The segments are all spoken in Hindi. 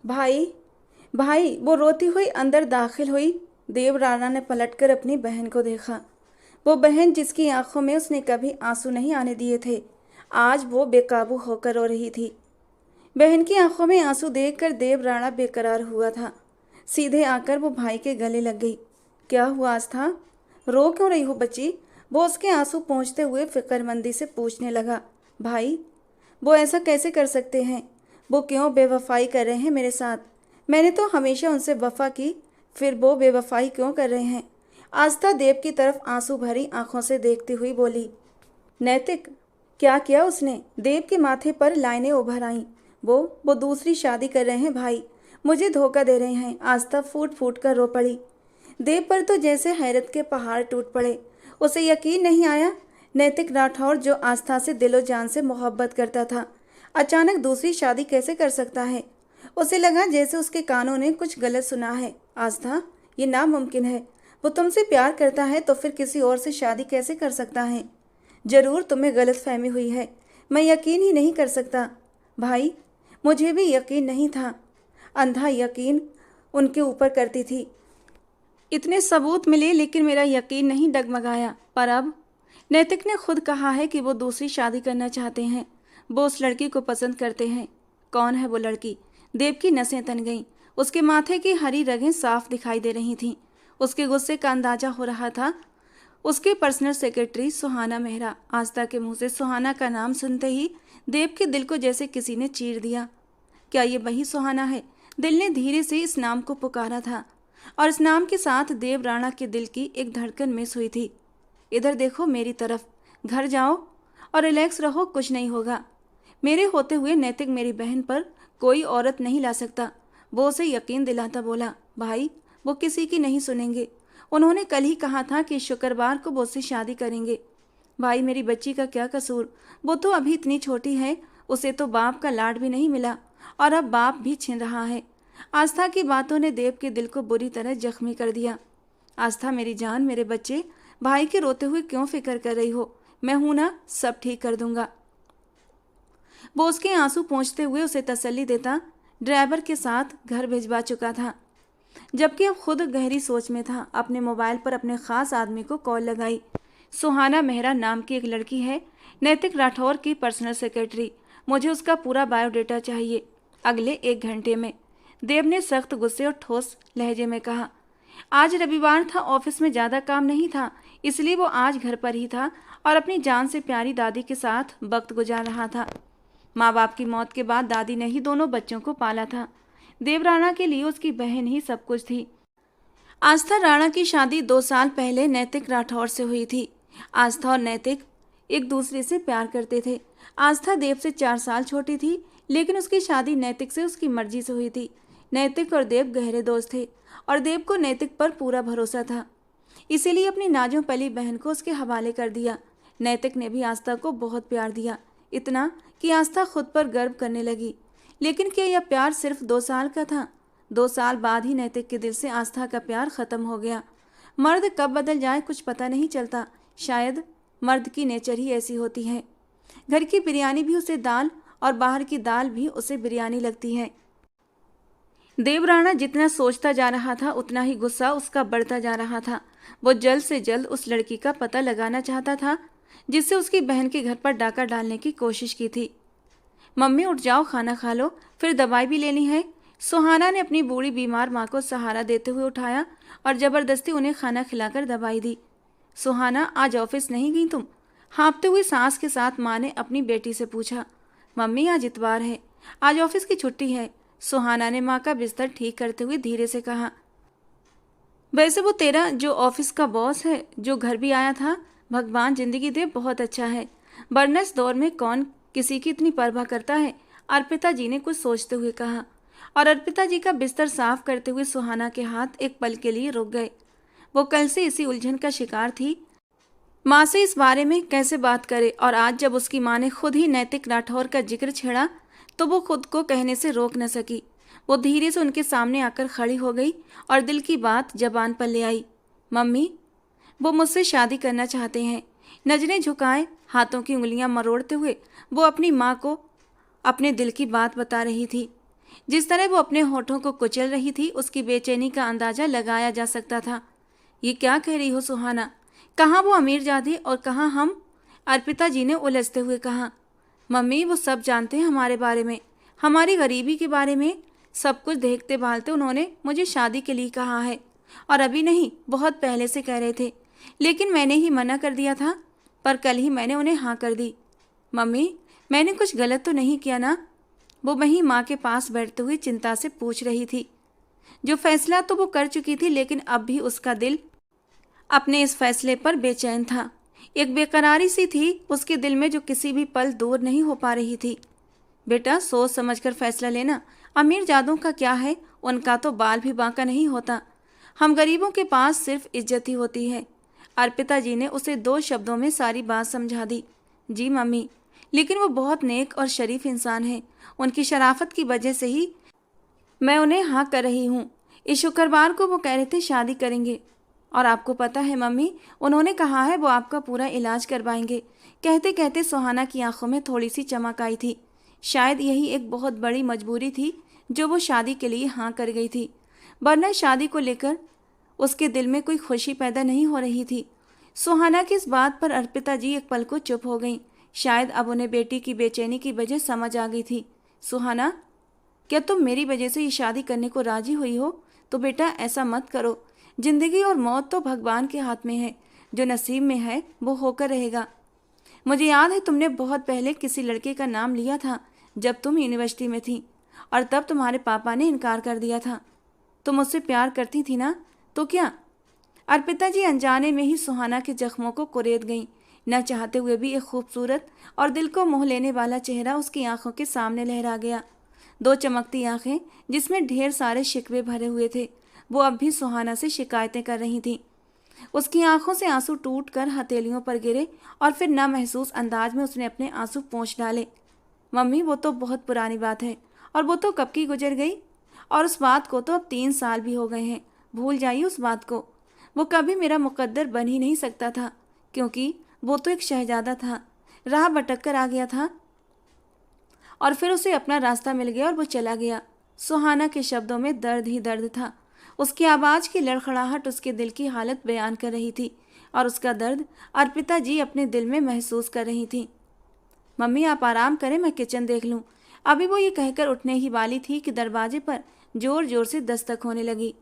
भाई, भाई, वो रोती हुई अंदर दाखिल हुई। देव राणा ने पलटकर अपनी बहन को देखा। वो बहन जिसकी आंखों में उसने कभी आंसू नहीं आने दिए थे, आज वो बेकाबू होकर रो रही थी। बहन की आंखों में आंसू देखकर देव राणा बेकरार हुआ था। सीधे आकर वो भाई के गले लग गई। क्या हुआ आस्था? रो क्यों रही हो बच्ची? वो उसके आंसू पोंछते हुए फिक्रमंदी से पूछने लगा। भाई, वो ऐसा कैसे कर सकते हैं? वो क्यों बेवफाई कर रहे हैं मेरे साथ? मैंने तो हमेशा उनसे वफा की, फिर वो बेवफाई क्यों कर रहे हैं? आस्था देव की तरफ आंसू भरी आंखों से देखती हुई बोली। नैतिक, क्या किया उसने? देव के माथे पर लाइनें उभर आईं। वो दूसरी शादी कर रहे हैं भाई, मुझे धोखा दे रहे हैं। आस्था फूट फूट कर रो पड़ी। देव पर तो जैसे हैरत के पहाड़ टूट पड़े। उसे यकीन नहीं आया, नैतिक राठौर जो आस्था से दिलो जान से मोहब्बत करता था, अचानक दूसरी शादी कैसे कर सकता है। उसे लगा जैसे उसके कानों ने कुछ गलत सुना है। आस्था, ये नामुमकिन है। वो तुमसे प्यार करता है तो फिर किसी और से शादी कैसे कर सकता है? जरूर तुम्हें गलत फहमी हुई है। मैं यकीन ही नहीं कर सकता। भाई, मुझे भी यकीन नहीं था। अंधा यकीन उनके ऊपर करती थी। इतने सबूत मिले लेकिन मेरा यकीन नहीं डगमगाया। पर अब नैतिक ने खुद कहा है कि वो दूसरी शादी करना चाहते हैं। वो उस लड़की को पसंद करते हैं। कौन है वो लड़की? देव की नसें तन गईं। उसके माथे की हरी रगें साफ दिखाई दे रही थीं। उसके गुस्से का अंदाजा हो रहा था। उसके पर्सनल सेक्रेटरी सुहाना मेहरा। आस्था के मुंह से सुहाना का नाम सुनते ही देव के दिल को जैसे किसी ने चीर दिया। क्या ये वही सुहाना है? दिल ने धीरे से इस नाम को पुकारा था और इस नाम के साथ देव राणा के दिल की एक धड़कन मिस हुई थी। इधर देखो मेरी तरफ। घर जाओ और रिलैक्स रहो, कुछ नहीं होगा। मेरे होते हुए नैतिक मेरी बहन पर कोई औरत नहीं ला सकता। वो उसे यकीन दिलाता बोला। भाई, वो किसी की नहीं सुनेंगे। उन्होंने कल ही कहा था कि शुक्रवार को वो उससे शादी करेंगे। भाई, मेरी बच्ची का क्या कसूर? वो तो अभी इतनी छोटी है, उसे तो बाप का लाड भी नहीं मिला और अब बाप भी छिन रहा है। आस्था की बातों ने देव के दिल को बुरी तरह जख्मी कर दिया। आस्था मेरी जान, मेरे बच्चे, भाई के रोते हुए क्यों फिक्र कर रही हो? मैं हूं ना, सब ठीक कर दूंगा। वो उसके आंसू पोंछते हुए उसे तसल्ली देता ड्राइवर के साथ घर भिजवा चुका था, जबकि अब खुद गहरी सोच में था। अपने मोबाइल पर अपने खास आदमी को कॉल लगाई। सुहाना मेहरा नाम की एक लड़की है, नैतिक राठौर की पर्सनल सेक्रेटरी। मुझे उसका पूरा बायोडेटा चाहिए, अगले 1 घंटे में। देव ने सख्त गुस्से और ठोस लहजे में कहा। आज रविवार था, ऑफिस में ज़्यादा काम नहीं था, इसलिए वो आज घर पर ही था और अपनी जान से प्यारी दादी के साथ वक्त गुजार रहा था। माँ बाप की मौत के बाद दादी ने ही दोनों बच्चों को पाला था। देव राणा के लिए उसकी बहन ही सब कुछ थी। आस्था राणा की शादी 2 साल पहले नैतिक राठौर से हुई थी। आस्था और नैतिक एक दूसरे से प्यार करते थे। आस्था देव से 4 साल छोटी थी, लेकिन उसकी शादी नैतिक से उसकी मर्जी से हुई थी। नैतिक और देव गहरे दोस्त थे और देव को नैतिक पर पूरा भरोसा था, इसीलिए अपनी नाजों पली बहन को उसके हवाले कर दिया। नैतिक ने भी आस्था को बहुत प्यार दिया, इतना कि आस्था खुद पर गर्व करने लगी। लेकिन क्या यह प्यार सिर्फ 2 साल का था? 2 साल बाद ही नैतिक के दिल से आस्था का प्यार खत्म हो गया। मर्द कब बदल जाए कुछ पता नहीं चलता। शायद मर्द की नेचर ही ऐसी होती है। घर की बिरयानी भी उसे दाल और बाहर की दाल भी उसे बिरयानी लगती है। देव राणा जितना सोचता जा रहा था उतना ही गुस्सा उसका बढ़ता जा रहा था। वो जल्द से जल्द उस लड़की का पता लगाना चाहता था जिससे उसकी बहन के घर पर डाका डालने की कोशिश की थी। मम्मी उठ जाओ, खाना खा लो, फिर दवाई भी लेनी है। सुहाना ने अपनी बूढ़ी बीमार माँ को सहारा देते हुए उठाया और जबरदस्ती उन्हें खाना खिलाकर दवाई दी। सुहाना, आज ऑफिस नहीं गई तुम? हाँफते हुए सांस के साथ माँ ने अपनी बेटी से पूछा। मम्मी, आज इतवार है, आज ऑफिस की छुट्टी है। सुहाना ने माँ का बिस्तर ठीक करते हुए धीरे से कहा। वैसे वो तेरा जो ऑफिस का बॉस है, जो घर भी आया था, भगवान जिंदगी दे, बहुत अच्छा है, वरना इस दौर में कौन किसी की इतनी परवाह करता है। अर्पिता जी ने कुछ सोचते हुए कहा और अर्पिता जी का बिस्तर साफ करते हुए सुहाना के हाथ एक पल के लिए रुक गए। वो कल से इसी उलझन का शिकार थी, माँ से इस बारे में कैसे बात करे, और आज जब उसकी माँ ने खुद ही नैतिक राठौर का जिक्र छेड़ा तो वो खुद को कहने से रोक न सकी। वो धीरे से उनके सामने आकर खड़ी हो गई और दिल की बात जबान पर ले आई। मम्मी, वो मुझसे शादी करना चाहते हैं। नजरें झुकाए, हाथों की उंगलियां मरोड़ते हुए वो अपनी माँ को अपने दिल की बात बता रही थी। जिस तरह वो अपने होठों को कुचल रही थी, उसकी बेचैनी का अंदाजा लगाया जा सकता था। ये क्या कह रही हो सुहाना? कहाँ वो अमीरजादे और कहाँ हम? अर्पिता जी ने उलझते हुए कहा। मम्मी, वो सब जानते हैं हमारे बारे में, हमारी गरीबी के बारे में। सब कुछ देखते भालते उन्होंने मुझे शादी के लिए कहा है, और अभी नहीं, बहुत पहले से कह रहे थे, लेकिन मैंने ही मना कर दिया था। पर कल ही मैंने उन्हें हाँ कर दी। मम्मी, मैंने कुछ गलत तो नहीं किया ना? वो वहीं माँ के पास बैठते हुए चिंता से पूछ रही थी। जो फैसला तो वो कर चुकी थी, लेकिन अब भी उसका दिल अपने इस फैसले पर बेचैन था। एक बेकरारी सी थी उसके दिल में, जो किसी भी पल दूर नहीं हो पा रही थी। बेटा, सोच समझकर फैसला लेना। अमीर जादों का क्या है, उनका तो बाल भी बांका नहीं होता। हम गरीबों के पास सिर्फ इज्जत ही होती है। अर्पिता जी ने उसे 2 शब्दों में सारी बात समझा दी। जी मम्मी, लेकिन वो बहुत नेक और शरीफ इंसान है। उनकी शराफत की वजह से ही मैं उन्हें हाँ कर रही हूँ। इस शुक्रवार को वो कह रहे थे शादी करेंगे, और आपको पता है मम्मी, उन्होंने कहा है वो आपका पूरा इलाज करवाएंगे। कहते कहते सुहाना की आंखों में थोड़ी सी चमक आई थी। शायद यही एक बहुत बड़ी मजबूरी थी जो वो शादी के लिए हाँ कर गई थी, वरना शादी को लेकर उसके दिल में कोई खुशी पैदा नहीं हो रही थी। सुहाना की इस बात पर अर्पिता जी एक पल को चुप हो गईं। शायद अब उन्हें बेटी की बेचैनी की वजह समझ आ गई थी। सुहाना, क्या तुम मेरी वजह से ये शादी करने को राजी हुई हो? तो बेटा ऐसा मत करो। जिंदगी और मौत तो भगवान के हाथ में है। जो नसीब में है वो होकर रहेगा। मुझे याद है तुमने बहुत पहले किसी लड़के का नाम लिया था जब तुम यूनिवर्सिटी में थी, और तब तुम्हारे पापा ने इनकार कर दिया था। तुम मुझसे प्यार करती थी ना? तो क्या? अर्पिता जी अनजाने में ही सुहाना के जख्मों को कुरेद गईं। न चाहते हुए भी एक खूबसूरत और दिल को मोह लेने वाला चेहरा उसकी आंखों के सामने लहरा गया। 2 चमकती आंखें जिसमें ढेर सारे शिकवे भरे हुए थे, वो अब भी सुहाना से शिकायतें कर रही थीं। उसकी आंखों से आंसू टूट कर हथेलियों पर गिरे, और फिर नामहसूस अंदाज में उसने अपने आंसू पोंछ डाले। मम्मी, वो तो बहुत पुरानी बात है, और वो तो कब की गुजर गई, और उस बात को तो अब 3 साल भी हो गए हैं। भूल जाइए उस बात को। वो कभी मेरा मुकद्दर बन ही नहीं सकता था, क्योंकि वो तो एक शहजादा था, राह भटक कर आ गया था, और फिर उसे अपना रास्ता मिल गया और वो चला गया। सुहाना के शब्दों में दर्द ही दर्द था। उसकी आवाज़ की लड़खड़ाहट उसके दिल की हालत बयान कर रही थी, और उसका दर्द अर्पिता जी अपने दिल में महसूस कर रही थी। मम्मी, आप आराम करें, मैं किचन देख लूँ। अभी वो ये कहकर उठने ही वाली थी कि दरवाजे पर जोर जोर से दस्तक होने लगी।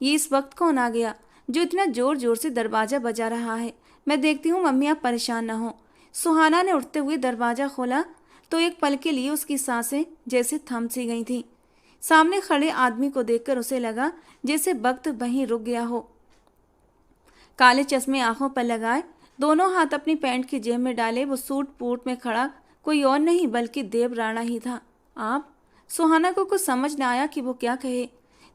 ये इस वक्त कौन आ गया जो इतना जोर जोर से दरवाज़ा बजा रहा है? मैं देखती हूँ मम्मी, आप परेशान ना हो। सुहाना ने उठते हुए दरवाज़ा खोला तो एक पल के लिए उसकी सांसें जैसे थम सी गई थीं। सामने खड़े आदमी को देखकर उसे लगा जैसे वक्त वहीं रुक गया हो। काले चश्मे आंखों पर लगाए, दोनों हाथ अपनी पैंट की जेब में डाले, वो सूट बूट में खड़ा कोई और नहीं बल्कि देव राणा ही था। आप? सुहाना को कुछ समझ न आया कि वो क्या कहे।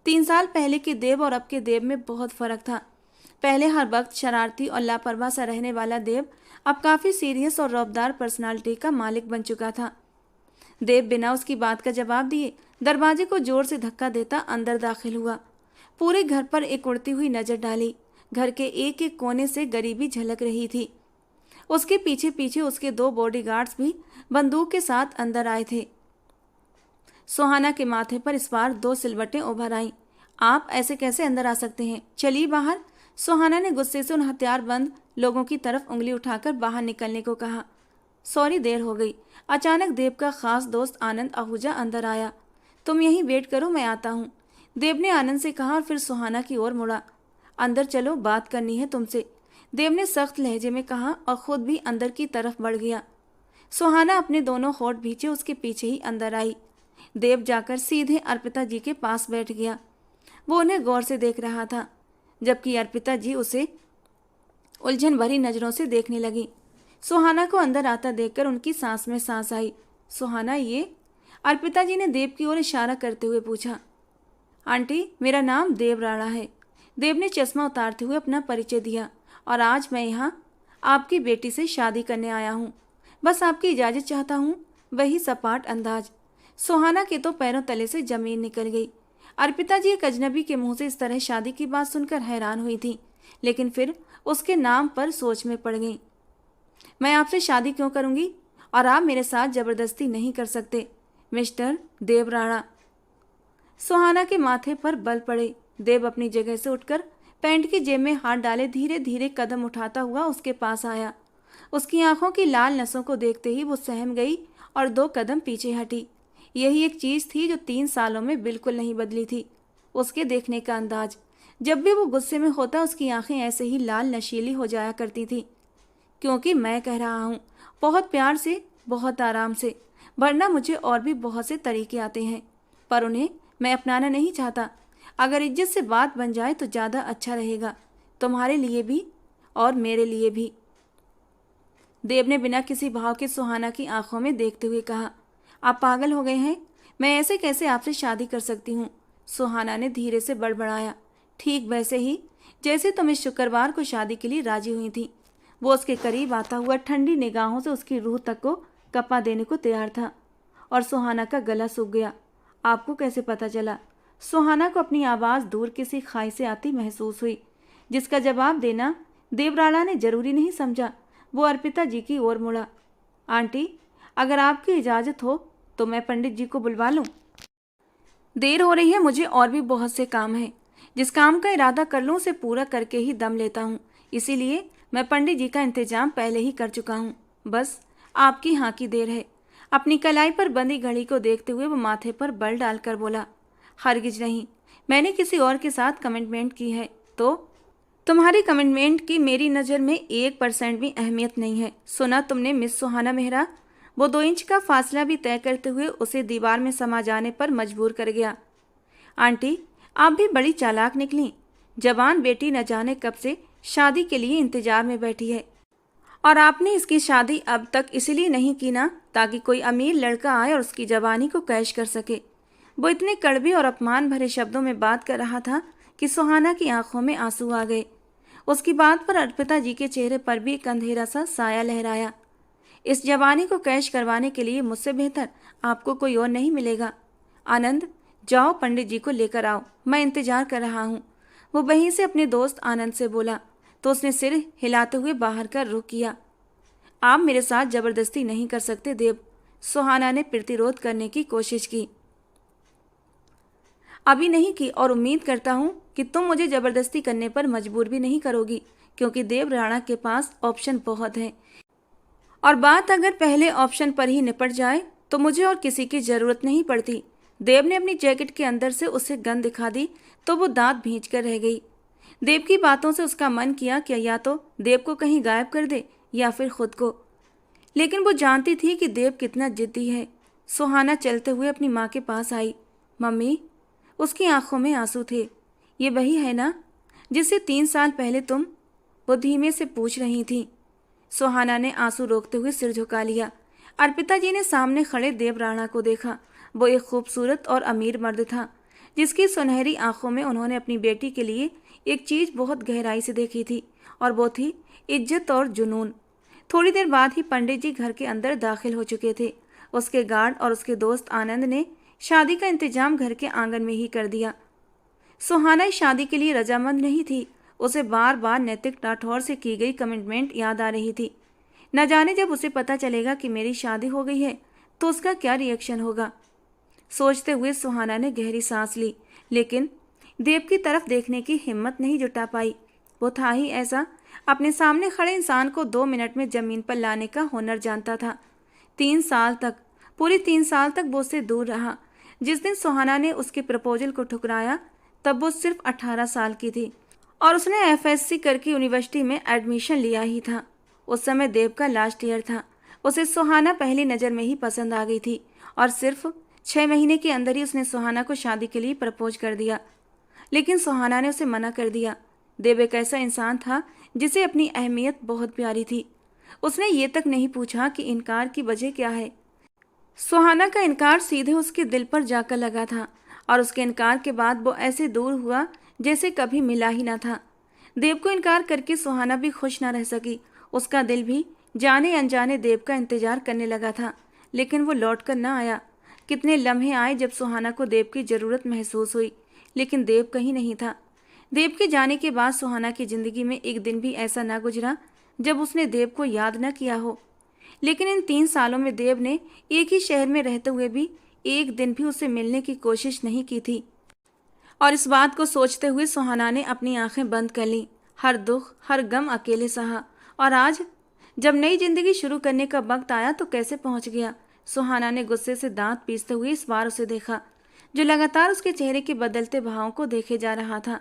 3 साल पहले के देव और अब के देव में बहुत फर्क था। पहले हर वक्त शरारती और लापरवाह सा रहने वाला देव अब काफ़ी सीरियस और रौबदार पर्सनालिटी का मालिक बन चुका था। देव बिना उसकी बात का जवाब दिए दरवाजे को जोर से धक्का देता अंदर दाखिल हुआ। पूरे घर पर एक उड़ती हुई नजर डाली। घर के एक एक कोने से गरीबी झलक रही थी। उसके पीछे पीछे उसके 2 बॉडीगार्ड्स भी बंदूक के साथ अंदर आए थे। सुहाना के माथे पर इस बार 2 सिलवटें उभर आईं। आप ऐसे कैसे अंदर आ सकते हैं? चलिए बाहर। सुहाना ने गुस्से से उन हथियारबंद लोगों की तरफ उंगली उठाकर बाहर निकलने को कहा। सॉरी, देर हो गई। अचानक देव का खास दोस्त आनंद आहूजा अंदर आया। तुम यहीं वेट करो, मैं आता हूँ, देव ने आनंद से कहा, और फिर सुहाना की ओर मुड़ा। अंदर चलो, बात करनी है तुमसे, देव ने सख्त लहजे में कहा, और खुद भी अंदर की तरफ बढ़ गया। सुहाना अपने दोनों होठ भींचे उसके पीछे ही अंदर आई। देव जाकर सीधे अर्पिता जी के पास बैठ गया। वो उन्हें गौर से देख रहा था, जबकि अर्पिता जी उसे उलझन भरी नजरों से देखने लगी। सुहाना को अंदर आता देखकर उनकी सांस में सांस आई। सुहाना, ये? अर्पिता जी ने देव की ओर इशारा करते हुए पूछा। आंटी, मेरा नाम देव राणा है। देव ने चश्मा उतारते हुए अपना परिचय दिया, और आज मैं यहाँ आपकी बेटी से शादी करने आया हूँ। बस आपकी इजाज़त चाहता हूँ। वही सपाट अंदाज। सुहाना के तो पैरों तले से जमीन निकल गई। अर्पिता जी एक अजनबी के मुंह से इस तरह शादी की बात सुनकर हैरान हुई थी, लेकिन फिर उसके नाम पर सोच में पड़ गई। मैं आपसे शादी क्यों करूंगी, और आप मेरे साथ जबरदस्ती नहीं कर सकते, मिस्टर देव राणा। सुहाना के माथे पर बल पड़े। देव अपनी जगह से उठकर पैंट की जेब में हाथ डाले धीरे धीरे कदम उठाता हुआ उसके पास आया। उसकी आंखों की लाल नसों को देखते ही वो सहम गई और 2 कदम पीछे हटी। यही एक चीज थी जो 3 सालों में बिल्कुल नहीं बदली थी, उसके देखने का अंदाज। जब भी वो गुस्से में होता उसकी आंखें ऐसे ही लाल नशीली हो जाया करती थी। क्योंकि मैं कह रहा हूँ, बहुत प्यार से, बहुत आराम से, वरना मुझे और भी बहुत से तरीके आते हैं, पर उन्हें मैं अपनाना नहीं चाहता। अगर इज्जत से बात बन जाए तो ज़्यादा अच्छा रहेगा, तुम्हारे लिए भी और मेरे लिए भी। देव ने बिना किसी भाव के सुहाना की आंखों में देखते हुए कहा, आप पागल हो गए हैं? मैं ऐसे कैसे आपसे शादी कर सकती हूँ? सुहाना ने धीरे से बड़बड़ाया। ठीक वैसे ही जैसे तुम इस शुक्रवार को शादी के लिए राजी हुई थी। वो उसके करीब आता हुआ ठंडी निगाहों से उसकी रूह तक को कपा देने को तैयार था और सुहाना का गला सूख गया। आपको कैसे पता चला? सुहाना को अपनी आवाज़ दूर किसी खाई से आती महसूस हुई, जिसका जवाब देना देवराणा ने जरूरी नहीं समझा। वो अर्पिता जी की ओर मुड़ा। आंटी, अगर आपकी इजाज़त हो तो मैं पंडित जी को बुलवा लूँ? देर हो रही है, मुझे और भी बहुत से काम हैं। जिस काम का इरादा कर लूँ उसे पूरा करके ही दम लेता हूँ, इसीलिए मैं पंडित जी का इंतजाम पहले ही कर चुका हूँ। बस आपकी हाँ की देर है। अपनी कलाई पर बंधी घड़ी को देखते हुए वो माथे पर बल डालकर बोला, हरगिज नहीं, मैंने किसी और के साथ कमिटमेंट की है। तो तुम्हारी कमिटमेंट की मेरी नज़र में 1% भी अहमियत नहीं है। सुना तुमने मिस सुहाना मेहरा? वो 2 इंच का फासला भी तय करते हुए उसे दीवार में समा जाने पर मजबूर कर गया। आंटी, आप भी बड़ी चालाक निकली। जवान बेटी न जाने कब से शादी के लिए इंतजार में बैठी है, और आपने इसकी शादी अब तक इसलिए नहीं की ना ताकि कोई अमीर लड़का आए और उसकी जवानी को कैश कर सके। वो इतने कड़वे और अपमान भरे शब्दों में बात कर रहा था कि सुहाना की आंखों में आंसू आ गए। उसकी बात पर अर्पिता जी के चेहरे पर भी एक अंधेरा सा साया लहराया। इस जवानी को कैश करवाने के लिए मुझसे बेहतर आपको कोई और नहीं मिलेगा। आनंद, जाओ पंडित जी को लेकर आओ, मैं इंतजार कर रहा हूँ। वो वहीं से अपने दोस्त आनंद से बोला तो उसने सिर हिलाते हुए बाहर का रुख किया। आप मेरे साथ जबरदस्ती नहीं कर सकते देव। सुहाना ने प्रतिरोध करने की कोशिश की। अभी नहीं की, और उम्मीद करता हूँ कि तुम मुझे जबरदस्ती करने पर मजबूर भी नहीं करोगी, क्योंकि देव राणा के पास ऑप्शन बहुत हैं, और बात अगर पहले ऑप्शन पर ही निपट जाए तो मुझे और किसी की जरूरत नहीं पड़ती। देव ने अपनी जैकेट के अंदर से उसे गन दिखा दी तो वो दांत भींच कर रह गई। देव की बातों से उसका मन किया कि या तो देव को कहीं गायब कर दे या फिर खुद को, लेकिन वो जानती थी कि देव कितना जिद्दी है। सुहाना चलते हुए अपनी माँ के पास आई। मम्मी, उसकी आंखों में आंसू थे। ये वही है ना जिससे 3 साल पहले तुम? वो धीमे से पूछ रही थी। सुहाना ने आंसू रोकते हुए सिर झुका लिया। अर्पिता जी ने सामने खड़े देव राणा को देखा। वो एक खूबसूरत और अमीर मर्द था, जिसकी सुनहरी आंखों में उन्होंने अपनी बेटी के लिए एक चीज बहुत गहराई से देखी थी, और वो थी इज्जत और जुनून। थोड़ी देर बाद ही पंडित जी घर के अंदर दाखिल हो चुके थे। उसके गार्ड और उसके दोस्त आनंद ने शादी का इंतजाम घर के आंगन में ही कर दिया। सुहाना इस शादी के लिए रजामंद नहीं थी। उसे बार बार नैतिक राठौर से की गई कमिटमेंट याद आ रही थी। न जाने जब उसे पता चलेगा कि मेरी शादी हो गई है तो उसका क्या रिएक्शन होगा। सोचते हुए सुहाना ने गहरी सांस ली, लेकिन देव की तरफ देखने की हिम्मत नहीं जुटा पाई। वो था ही ऐसा, अपने सामने खड़े इंसान को 2 मिनट में जमीन पर लाने का हुनर जानता था। 3 साल तक, पूरी 3 साल तक वो उससे दूर रहा। जिस दिन सुहाना ने उसके प्रपोजल को ठुकराया तब वो सिर्फ 18 साल की थी, और उसने एफएससी करके यूनिवर्सिटी में एडमिशन लिया ही था। उस समय देव का लास्ट ईयर था। उसे सुहाना पहली नज़र में ही पसंद आ गई थी, और सिर्फ 6 महीने के अंदर ही उसने सुहाना को शादी के लिए प्रपोज कर दिया। लेकिन सुहाना ने उसे मना कर दिया। देव एक ऐसा इंसान था जिसे अपनी अहमियत बहुत प्यारी थी। उसने ये तक नहीं पूछा कि इनकार की वजह क्या है। सुहाना का इनकार सीधे उसके दिल पर जाकर लगा था, और उसके इनकार के बाद वो ऐसे दूर हुआ जैसे कभी मिला ही ना था। देव को इनकार करके सुहाना भी खुश ना रह सकी। उसका दिल भी जाने अनजाने देव का इंतजार करने लगा था, लेकिन वो लौट कर ना आया। कितने लम्हे आए जब सुहाना को देव की ज़रूरत महसूस हुई, लेकिन देव कहीं नहीं था। देव के जाने के बाद सुहाना की ज़िंदगी में एक दिन भी ऐसा ना गुजरा जब उसने देव को याद न किया हो। लेकिन इन 3 सालों में देव ने एक ही शहर में रहते हुए भी एक दिन भी उससे मिलने की कोशिश नहीं की थी। और इस बात को सोचते हुए सुहाना ने अपनी आंखें बंद कर लीं। हर दुख, हर गम अकेले सहा। और आज जब नई जिंदगी शुरू करने का वक्त आया तो कैसे पहुंच गया। सुहाना ने गुस्से से दांत पीसते हुए इस बार उसे देखा, जो लगातार उसके चेहरे के बदलते भावों को देखे जा रहा था।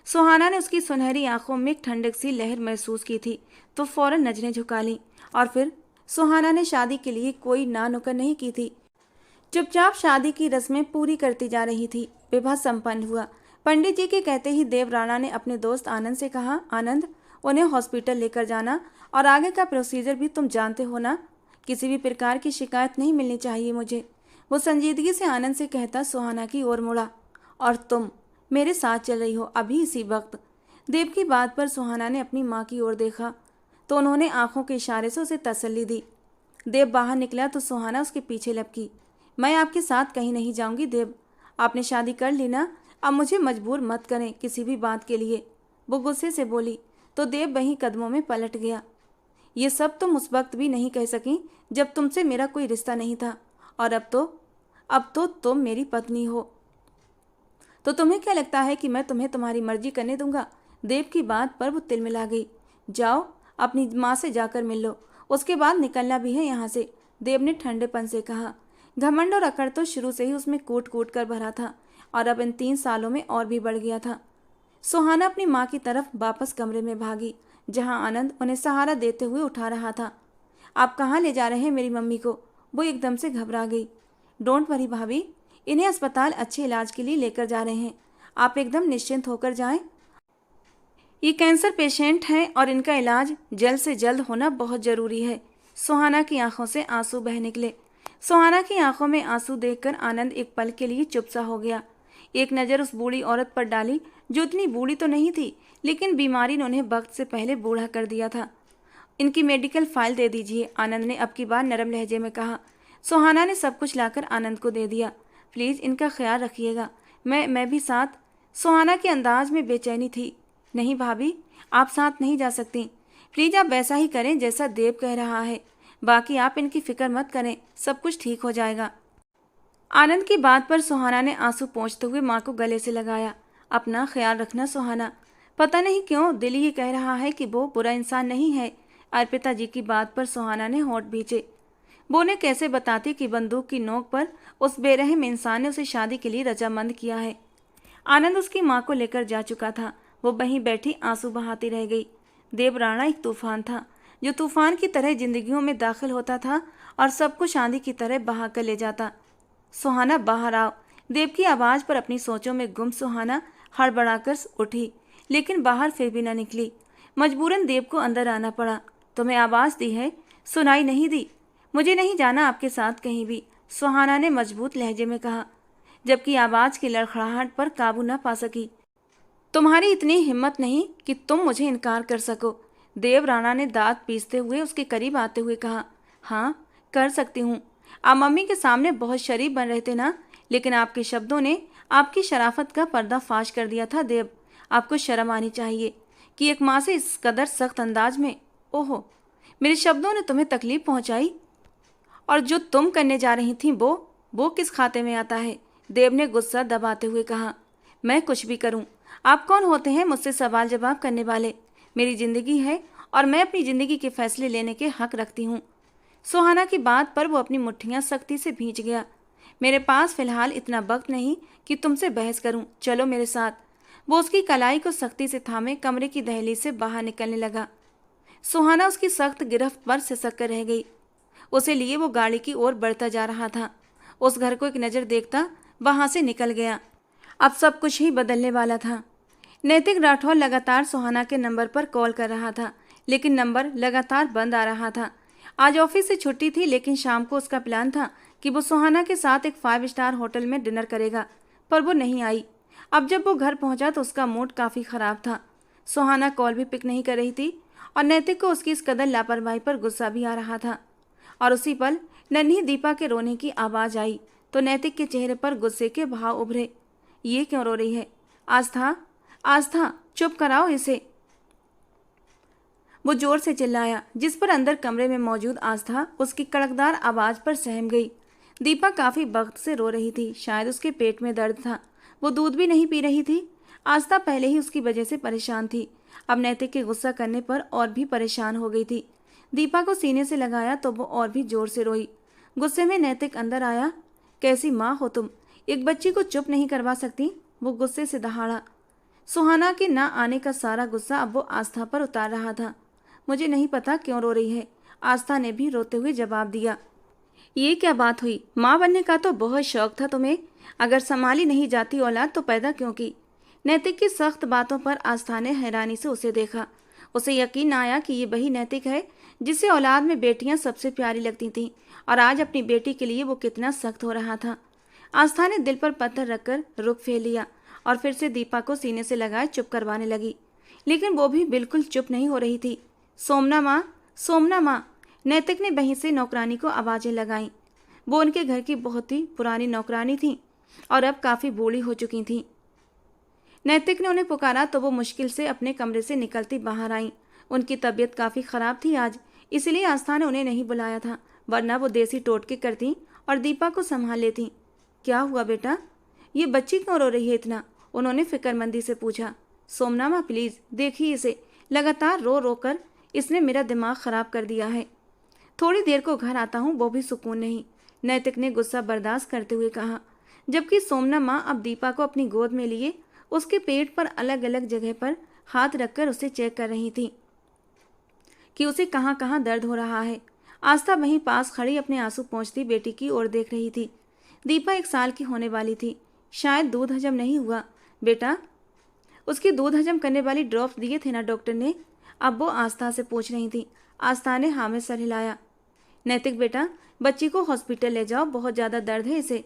सुहाना ने उसकी सुनहरी आंखों में एक ठंडक सी लहर महसूस की थी, तो फौरन नजरें झुका लीं। और फिर सुहाना ने शादी के लिए कोई ना नुक्कड़ नहीं की थी, चुपचाप शादी की रस्में पूरी करती जा रही थी। विवाह संपन्न हुआ। पंडित जी के कहते ही देव राणा ने अपने दोस्त आनंद से कहा, आनंद, उन्हें हॉस्पिटल लेकर जाना और आगे का प्रोसीजर भी तुम जानते हो ना। किसी भी प्रकार की शिकायत नहीं मिलनी चाहिए मुझे। वो संजीदगी से आनंद से कहता सुहाना की ओर मुड़ा। और तुम मेरे साथ चल रही हो अभी इसी वक्त। देव की बात पर सुहाना ने अपनी माँ की ओर देखा तो उन्होंने आंखों के इशारे से उसे तसल्ली दी। देव बाहर निकला तो सुहाना उसके पीछे लपकी। मैं आपके साथ कहीं नहीं जाऊंगी देव, आपने शादी कर ली ना, अब मुझे मजबूर मत करें किसी भी बात के लिए, वो गुस्से से बोली। तो देव वहीं कदमों में पलट गया। ये सब तुम उस वक्त भी नहीं कह सकी जब तुमसे मेरा कोई रिश्ता नहीं था, और अब तो तुम मेरी पत्नी हो। तो तुम्हें क्या लगता है कि मैं तुम्हें तुम्हारी मर्जी करने दूंगा। देव की बात पर वो तिलमिला गई। जाओ अपनी माँ से जाकर मिल लो, उसके बाद निकलना भी है यहाँ से, देव ने ठंडेपन से कहा। घमंड और अकड़ तो शुरू से ही उसमें कूट कूट कर भरा था, और अब इन 3 सालों में और भी बढ़ गया था। सुहाना अपनी माँ की तरफ वापस कमरे में भागी, जहाँ आनंद उन्हें सहारा देते हुए उठा रहा था। आप कहाँ ले जा रहे हैं मेरी मम्मी को। वो एकदम से घबरा गई। डोंट वरी भाभी, इन्हें अस्पताल अच्छे इलाज के लिए लेकर जा रहे हैं, आप एकदम निश्चिंत होकर जाएं। ये कैंसर पेशेंट हैं और इनका इलाज जल्द से जल्द होना बहुत ज़रूरी है। सुहाना की आंखों से आंसू बह निकले। सुहाना की आंखों में आंसू देखकर आनंद एक पल के लिए चुप सा हो गया। एक नज़र उस बूढ़ी औरत पर डाली, जो इतनी बूढ़ी तो नहीं थी, लेकिन बीमारी ने उन्हें वक्त से पहले बूढ़ा कर दिया था। इनकी मेडिकल फाइल दे दीजिए, आनंद ने अब की बार नरम लहजे में कहा। सुहाना ने सब कुछ लाकर आनंद को दे दिया। प्लीज़ इनका ख्याल रखिएगा, मैं भी साथ। सुहाना के अंदाज में बेचैनी थी। नहीं भाभी, आप साथ नहीं जा सकती। प्लीज़ आप वैसा ही करें जैसा देव कह रहा है, बाकी आप इनकी फिक्र मत करें, सब कुछ ठीक हो जाएगा। आनंद की बात पर सुहाना ने आंसू पोंछते हुए माँ को गले से लगाया। अपना ख्याल रखना सुहाना। पता नहीं क्यों दिल ये कह रहा है कि वो बुरा इंसान नहीं है। अर्पिता जी की बात पर सुहाना ने होंठ भींचे। वो उन्हें कैसे बताती कि बंदूक की नोक पर उस बेरहम इंसान ने उसे शादी के लिए रजामंद किया है। आनंद उसकी माँ को लेकर जा चुका था। वो वहीं बैठी आंसू बहाती रह गई। देव राणा एक तूफान था, जो तूफान की तरह जिंदगियों में दाखिल होता था और सब कुछ आंधी की तरह बहा कर ले जाता। सुहाना बाहर आओ। देव की आवाज़ पर अपनी सोचों में गुम सुहाना हड़बड़ाकर उठी, लेकिन बाहर फिर भी न निकली। मजबूरन देव को अंदर आना पड़ा। तुम्हें आवाज़ दी है, सुनाई नहीं दी। मुझे नहीं जाना आपके साथ कहीं भी, सुहाना ने मजबूत लहजे में कहा, जबकि आवाज़ की लड़खड़ाहट पर काबू न पा सकी। तुम्हारी इतनी हिम्मत नहीं कि तुम मुझे इनकार कर सको, देव राणा ने दांत पीसते हुए उसके करीब आते हुए कहा। हाँ, कर सकती हूँ। आप मम्मी के सामने बहुत शरीफ बन रहे थे ना, लेकिन आपके शब्दों ने आपकी शराफत का पर्दा फाश कर दिया था देव। आपको शर्म आनी चाहिए कि एक माँ से इस कदर सख्त अंदाज में। ओहो, मेरे शब्दों ने तुम्हें तकलीफ पहुँचाई, और जो तुम करने जा रही थी वो किस खाते में आता है, देव ने गुस्सा दबाते हुए कहा। मैं कुछ भी करूं, आप कौन होते हैं मुझसे सवाल जवाब करने वाले। मेरी ज़िंदगी है और मैं अपनी ज़िंदगी के फैसले लेने के हक रखती हूँ। सुहाना की बात पर वो अपनी मुट्ठियाँ सख्ती से भींच गया। मेरे पास फ़िलहाल इतना वक्त नहीं कि तुमसे बहस करूँ, चलो मेरे साथ। वो उसकी कलाई को सख्ती से थामे कमरे की दहलीज से बाहर निकलने लगा। सुहाना उसकी सख्त गिरफ्त पर सिसक कर रह गई। उसे लिए वो गाड़ी की ओर बढ़ता जा रहा था। उस घर को एक नज़र देखता वहाँ से निकल गया। अब सब कुछ ही बदलने वाला था। नैतिक राठौर लगातार सुहाना के नंबर पर कॉल कर रहा था, लेकिन नंबर लगातार बंद आ रहा था। आज ऑफिस से छुट्टी थी, लेकिन शाम को उसका प्लान था कि वो सुहाना के साथ एक 5 स्टार होटल में डिनर करेगा, पर वो नहीं आई। अब जब वो घर पहुंचा तो उसका मूड काफ़ी ख़राब था। सुहाना कॉल भी पिक नहीं कर रही थी और नैतिक को उसकी इस कदर लापरवाही पर गुस्सा भी आ रहा था। और उसी पल नन्ही दीपा के रोने की आवाज़ आई तो नैतिक के चेहरे पर गुस्से के भाव उभरे। ये क्यों रो रही है? आस्था, चुप कराओ इसे, वो जोर से चिल्लाया, जिस पर अंदर कमरे में मौजूद आस्था उसकी कड़कदार आवाज़ पर सहम गई। दीपा काफी वक्त से रो रही थी। शायद उसके पेट में दर्द था। वो दूध भी नहीं पी रही थी। आस्था पहले ही उसकी वजह से परेशान थी, अब नैतिक के गुस्सा करने पर और भी परेशान हो गई थी। दीपा को सीने से लगाया तो वो और भी जोर से रोई। गुस्से में नैतिक अंदर आया। कैसी माँ हो तुम, एक बच्ची को चुप नहीं करवा सकती, वो गुस्से से दहाड़ा। सुहाना के ना आने का सारा गुस्सा अब वो आस्था पर उतार रहा था। मुझे नहीं पता क्यों रो रही है, आस्था ने भी रोते हुए जवाब दिया। ये क्या बात हुई, माँ बनने का तो बहुत शौक था तुम्हें, अगर संभाली नहीं जाती औलाद तो पैदा क्यों की। नैतिक की सख्त बातों पर आस्था ने हैरानी से उसे देखा। उसे यकीन आया कि ये वही नैतिक है जिसे औलाद में बेटियां सबसे प्यारी लगती थीं, और आज अपनी बेटी के लिए वो कितना सख्त हो रहा था। आस्था ने दिल पर पत्थर रखकर रुख फेर लिया और फिर से दीपा को सीने से लगाए चुप करवाने लगी, लेकिन वो भी बिल्कुल चुप नहीं हो रही थी। सोमना माँ, सोमना माँ, नैतिक ने वहीं से नौकरानी को आवाजें लगाईं। वो उनके घर की बहुत ही पुरानी नौकरानी थी और अब काफी बूढ़ी हो चुकी थी। नैतिक ने उन्हें पुकारा तो वो मुश्किल से अपने कमरे से निकलती बाहर आईं। उनकी तबीयत काफी खराब थी आज, इसलिए आस्था ने उन्हें नहीं बुलाया था, वरना वो देसी टोटके करती और दीपा को संभाल लेती। क्या हुआ बेटा, ये बच्ची क्यों रो रही है इतना, उन्होंने फिक्रमंदी से पूछा। सोमना माँ प्लीज देखिए इसे, लगातार रो रो कर इसने मेरा दिमाग खराब कर दिया है। थोड़ी देर को घर आता हूँ वो भी सुकून नहीं, नैतिक ने गुस्सा बर्दाश्त करते हुए कहा, जबकि सोमना माँ अब दीपा को अपनी गोद में लिए उसके पेट पर अलग अलग जगह पर हाथ रखकर उसे चेक कर रही थी कि उसे कहाँ कहाँ दर्द हो रहा है। आस्था वहीं पास खड़ी अपने आंसू पोंछती बेटी की ओर देख रही थी। दीपा 1 साल की होने वाली थी, शायद दूध हजम नहीं हुआ। बेटा, उसकी दूध हजम करने वाली ड्रॉप्स दिए थे ना डॉक्टर ने, अब वो आस्था से पूछ रही थी। आस्था ने हाँ में सर हिलाया। नैतिक बेटा, बच्ची को हॉस्पिटल ले जाओ, बहुत ज़्यादा दर्द है इसे,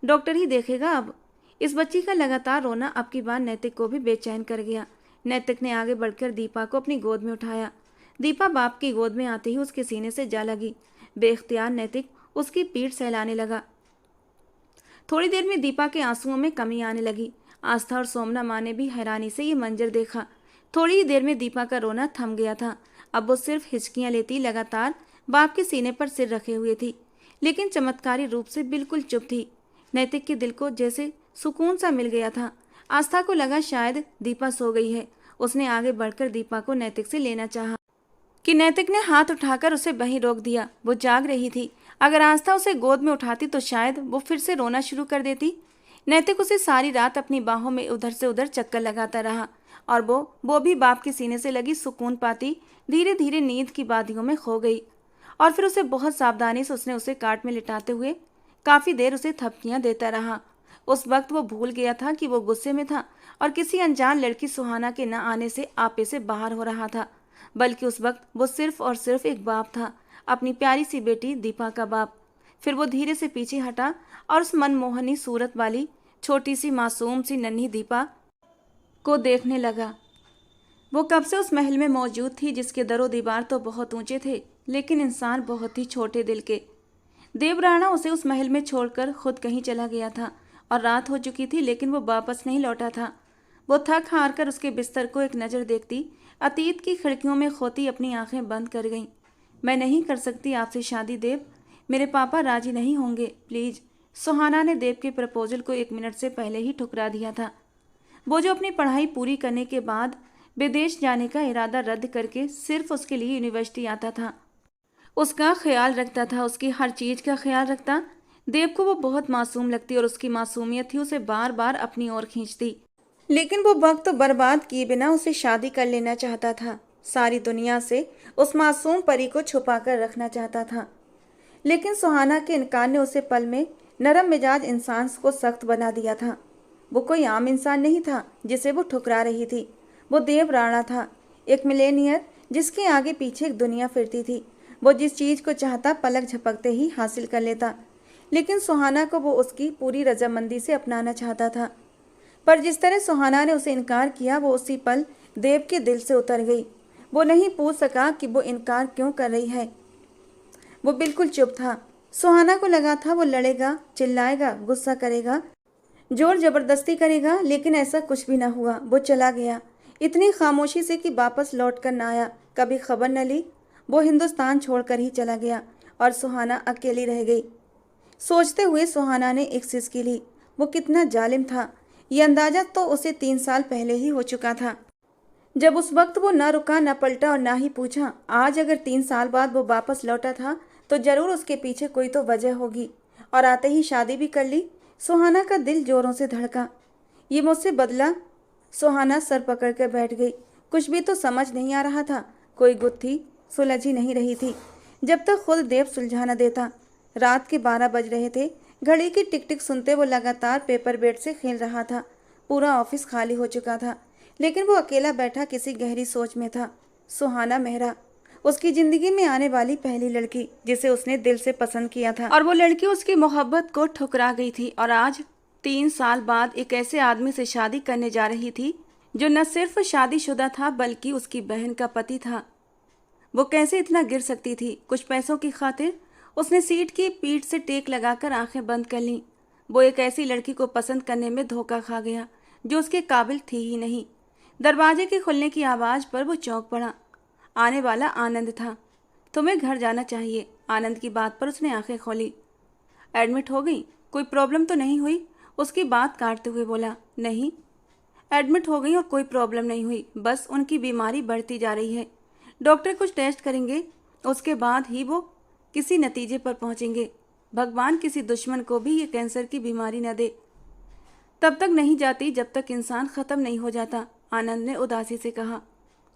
डॉक्टर ही देखेगा अब। इस बच्ची का लगातार रोना अब की बार नैतिक को भी बेचैन कर गया। नैतिक ने आगे बढ़कर दीपा को अपनी गोद में उठाया। दीपा बाप की गोद में आते ही उसके सीने से जा लगी। बेख्तियार नैतिक उसकी पीठ सहलाने लगा। थोड़ी देर में दीपा के आंसुओं में कमी आने लगी। आस्था और सोमना माँ ने भी हैरानी से ये मंजर देखा। थोड़ी ही देर में दीपा का रोना थम गया था। अब वो सिर्फ हिचकियां लेती लगातार बाप के सीने पर सिर रखे हुए थी, लेकिन चमत्कारी रूप से बिल्कुल चुप थी। नैतिक के दिल को जैसे सुकून सा मिल गया था। आस्था को लगा शायद दीपा सो गई है। उसने आगे बढ़कर दीपा को नैतिक से लेना चाहा कि नैतिक ने हाथ उठाकर उसे वहीं रोक दिया। वो जाग रही थी, अगर आस्था उसे गोद में उठाती तो शायद वो फिर से रोना शुरू कर देती। नैतिक उसे सारी रात अपनी बाहों में उधर से उधर चक्कर लगाता रहा और वो भी बाप के सीने से लगी सुकून पाती धीरे धीरे नींद की वादियों में खो गई। और फिर उसे बहुत सावधानी से उसने उसे काट में लिटाते हुए काफी देर उसे थपकियां देता रहा। उस वक्त वो भूल गया था कि वो गुस्से में था और किसी अनजान लड़की सुहाना के न आने से आपे से बाहर हो रहा था, बल्कि उस वक्त वो सिर्फ और सिर्फ एक बाप था, अपनी प्यारी सी बेटी दीपा का बाप। फिर वो धीरे से पीछे हटा और उस मनमोहनी सूरत वाली छोटी सी मासूम सी नन्ही दीपा को देखने लगा। वो कब से उस महल में मौजूद थी जिसके दरो दीवार तो बहुत ऊंचे थे, लेकिन इंसान बहुत ही छोटे दिल के। देवराणा उसे उस महल में छोड़कर खुद कहीं चला गया था और रात हो चुकी थी, लेकिन वो वापस नहीं लौटा था। वो थक हार कर उसके बिस्तर को एक नज़र देखती अतीत की खिड़कियों में खोती अपनी आंखें बंद कर गईं। मैं नहीं कर सकती आपसे शादी देव, मेरे पापा राजी नहीं होंगे, प्लीज। सुहाना ने देव के प्रपोजल को 1 मिनट से पहले ही ठुकरा दिया था। वो जो अपनी पढ़ाई पूरी करने के बाद विदेश जाने का इरादा रद्द करके सिर्फ उसके लिए यूनिवर्सिटी आता था, उसका ख्याल रखता था, उसकी हर चीज का ख्याल रखता। देव को वो बहुत मासूम लगती और उसकी मासूमियत ही उसे बार बार अपनी ओर खींचती, लेकिन वो वक्त तो बर्बाद किए बिना उसे शादी कर लेना चाहता था। सारी दुनिया से उस मासूम परी को छुपा कर रखना चाहता था, लेकिन सुहाना के इनकार ने उसे पल में नरम मिजाज इंसान को सख्त बना दिया था। वो कोई आम इंसान नहीं था जिसे वो ठुकरा रही थी, वो देव राणा था, एक मिलेनियर जिसके आगे पीछे एक दुनिया फिरती थी। वो जिस चीज को चाहता पलक झपकते ही हासिल कर लेता, लेकिन सुहाना को वो उसकी पूरी रजामंदी से अपनाना चाहता था। पर जिस तरह सुहाना ने उसे इनकार किया, वो उसी पल देव के दिल से उतर गई। वो नहीं पूछ सका कि वो इनकार क्यों कर रही है। वो बिल्कुल चुप था। सुहाना को लगा था वो लड़ेगा, चिल्लाएगा, गुस्सा करेगा, जोर जबरदस्ती करेगा, लेकिन ऐसा कुछ भी ना हुआ। वो चला गया इतनी खामोशी से कि वापस लौट कर ना आया, कभी खबर न ली। वो हिंदुस्तान छोड़कर ही चला गया और सुहाना अकेली रह गई। सोचते हुए सुहाना ने एक सिसकी ली। वो कितना जालिम था, ये अंदाजा तो उसे 3 साल पहले ही हो चुका था, जब उस वक्त वो न रुका न पलटा और ना ही पूछा। आज अगर 3 साल बाद वो वापस लौटा था तो जरूर उसके पीछे कोई तो वजह होगी, और आते ही शादी भी कर ली। सुहाना का दिल जोरों से धड़का। ये मुझसे बदला? सुहाना सर पकड़ कर बैठ गई। कुछ भी तो समझ नहीं आ रहा था, कोई गुत्थी सुलझ ही नहीं रही थी जब तक खुद देव सुलझा न देता। रात के 12 बज रहे थे। घड़ी की टिक टिक सुनते वो लगातार पेपर बेड से खेल रहा था। पूरा ऑफिस खाली हो चुका था, लेकिन वो अकेला बैठा किसी गहरी सोच में था। सुहाना मेहरा, उसकी जिंदगी में आने वाली पहली लड़की जिसे उसने दिल से पसंद किया था, और वो लड़की उसकी मोहब्बत को ठुकरा गई थी। और आज 3 साल बाद एक ऐसे आदमी से शादी करने जा रही थी जो न सिर्फ शादीशुदा था बल्कि उसकी बहन का पति था। वो कैसे इतना गिर सकती थी? कुछ पैसों की खातिर उसने सीट की पीठ से टेक लगाकर आंखें बंद कर लीं। वो एक ऐसी लड़की को पसंद करने में धोखा खा गया जो उसके काबिल थी ही नहीं। दरवाजे के खुलने की आवाज़ पर वो चौंक पड़ा। आने वाला आनंद था। तुम्हें घर जाना चाहिए। आनंद की बात पर उसने आंखें खोली। एडमिट हो गई? कोई प्रॉब्लम तो नहीं हुई? उसकी बात काटते हुए बोला। नहीं, एडमिट हो गई और कोई प्रॉब्लम नहीं हुई, बस उनकी बीमारी बढ़ती जा रही है। डॉक्टर कुछ टेस्ट करेंगे, उसके बाद ही वो किसी नतीजे पर पहुंचेंगे। भगवान किसी दुश्मन को भी ये कैंसर की बीमारी न दे। तब तक नहीं जाती जब तक इंसान ख़त्म नहीं हो जाता, आनंद ने उदासी से कहा।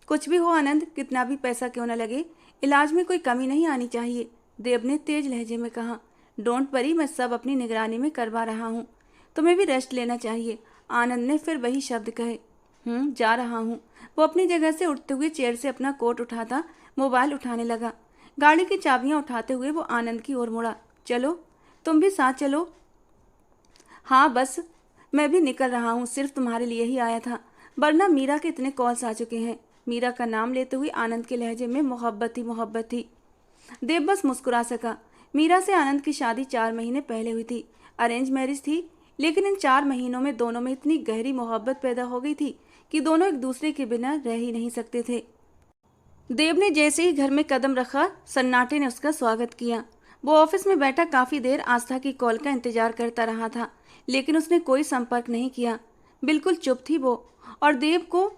कुछ भी हो आनंद, कितना भी पैसा क्यों न लगे, इलाज में कोई कमी नहीं आनी चाहिए, देव ने तेज लहजे में कहा। डोंट वरी, मैं सब अपनी निगरानी में करवा रहा हूँ। तुम्हें भी रेस्ट लेना चाहिए। आनंद ने फिर वही शब्द कहे। जा रहा हूँ। वो अपनी जगह से उठते हुए चेयर से अपना कोट उठाता मोबाइल उठाने लगा। गाड़ी की चाबियां उठाते हुए वो आनंद की ओर मुड़ा। चलो, तुम भी साथ चलो। हाँ बस, मैं भी निकल रहा हूँ, सिर्फ तुम्हारे लिए ही आया था, वरना मीरा के इतने कॉल्स आ चुके हैं। मीरा का नाम लेते हुए आनंद के लहजे में मोहब्बत ही मोहब्बत थी। देव बस मुस्कुरा सका। मीरा से आनंद की शादी 4 महीने पहले हुई थी। अरेंज मैरिज थी, लेकिन इन 4 महीनों में दोनों में इतनी गहरी मोहब्बत पैदा हो गई थी कि दोनों एक दूसरे के बिना रह ही नहीं सकते थे। देव ने जैसे ही घर में कदम रखा, सन्नाटे ने उसका स्वागत किया। वो ऑफिस में बैठा काफी देर आस्था की कॉल का इंतजार करता रहा था, लेकिन उसने कोई संपर्क नहीं किया। बिल्कुल चुप थी वो, और देव को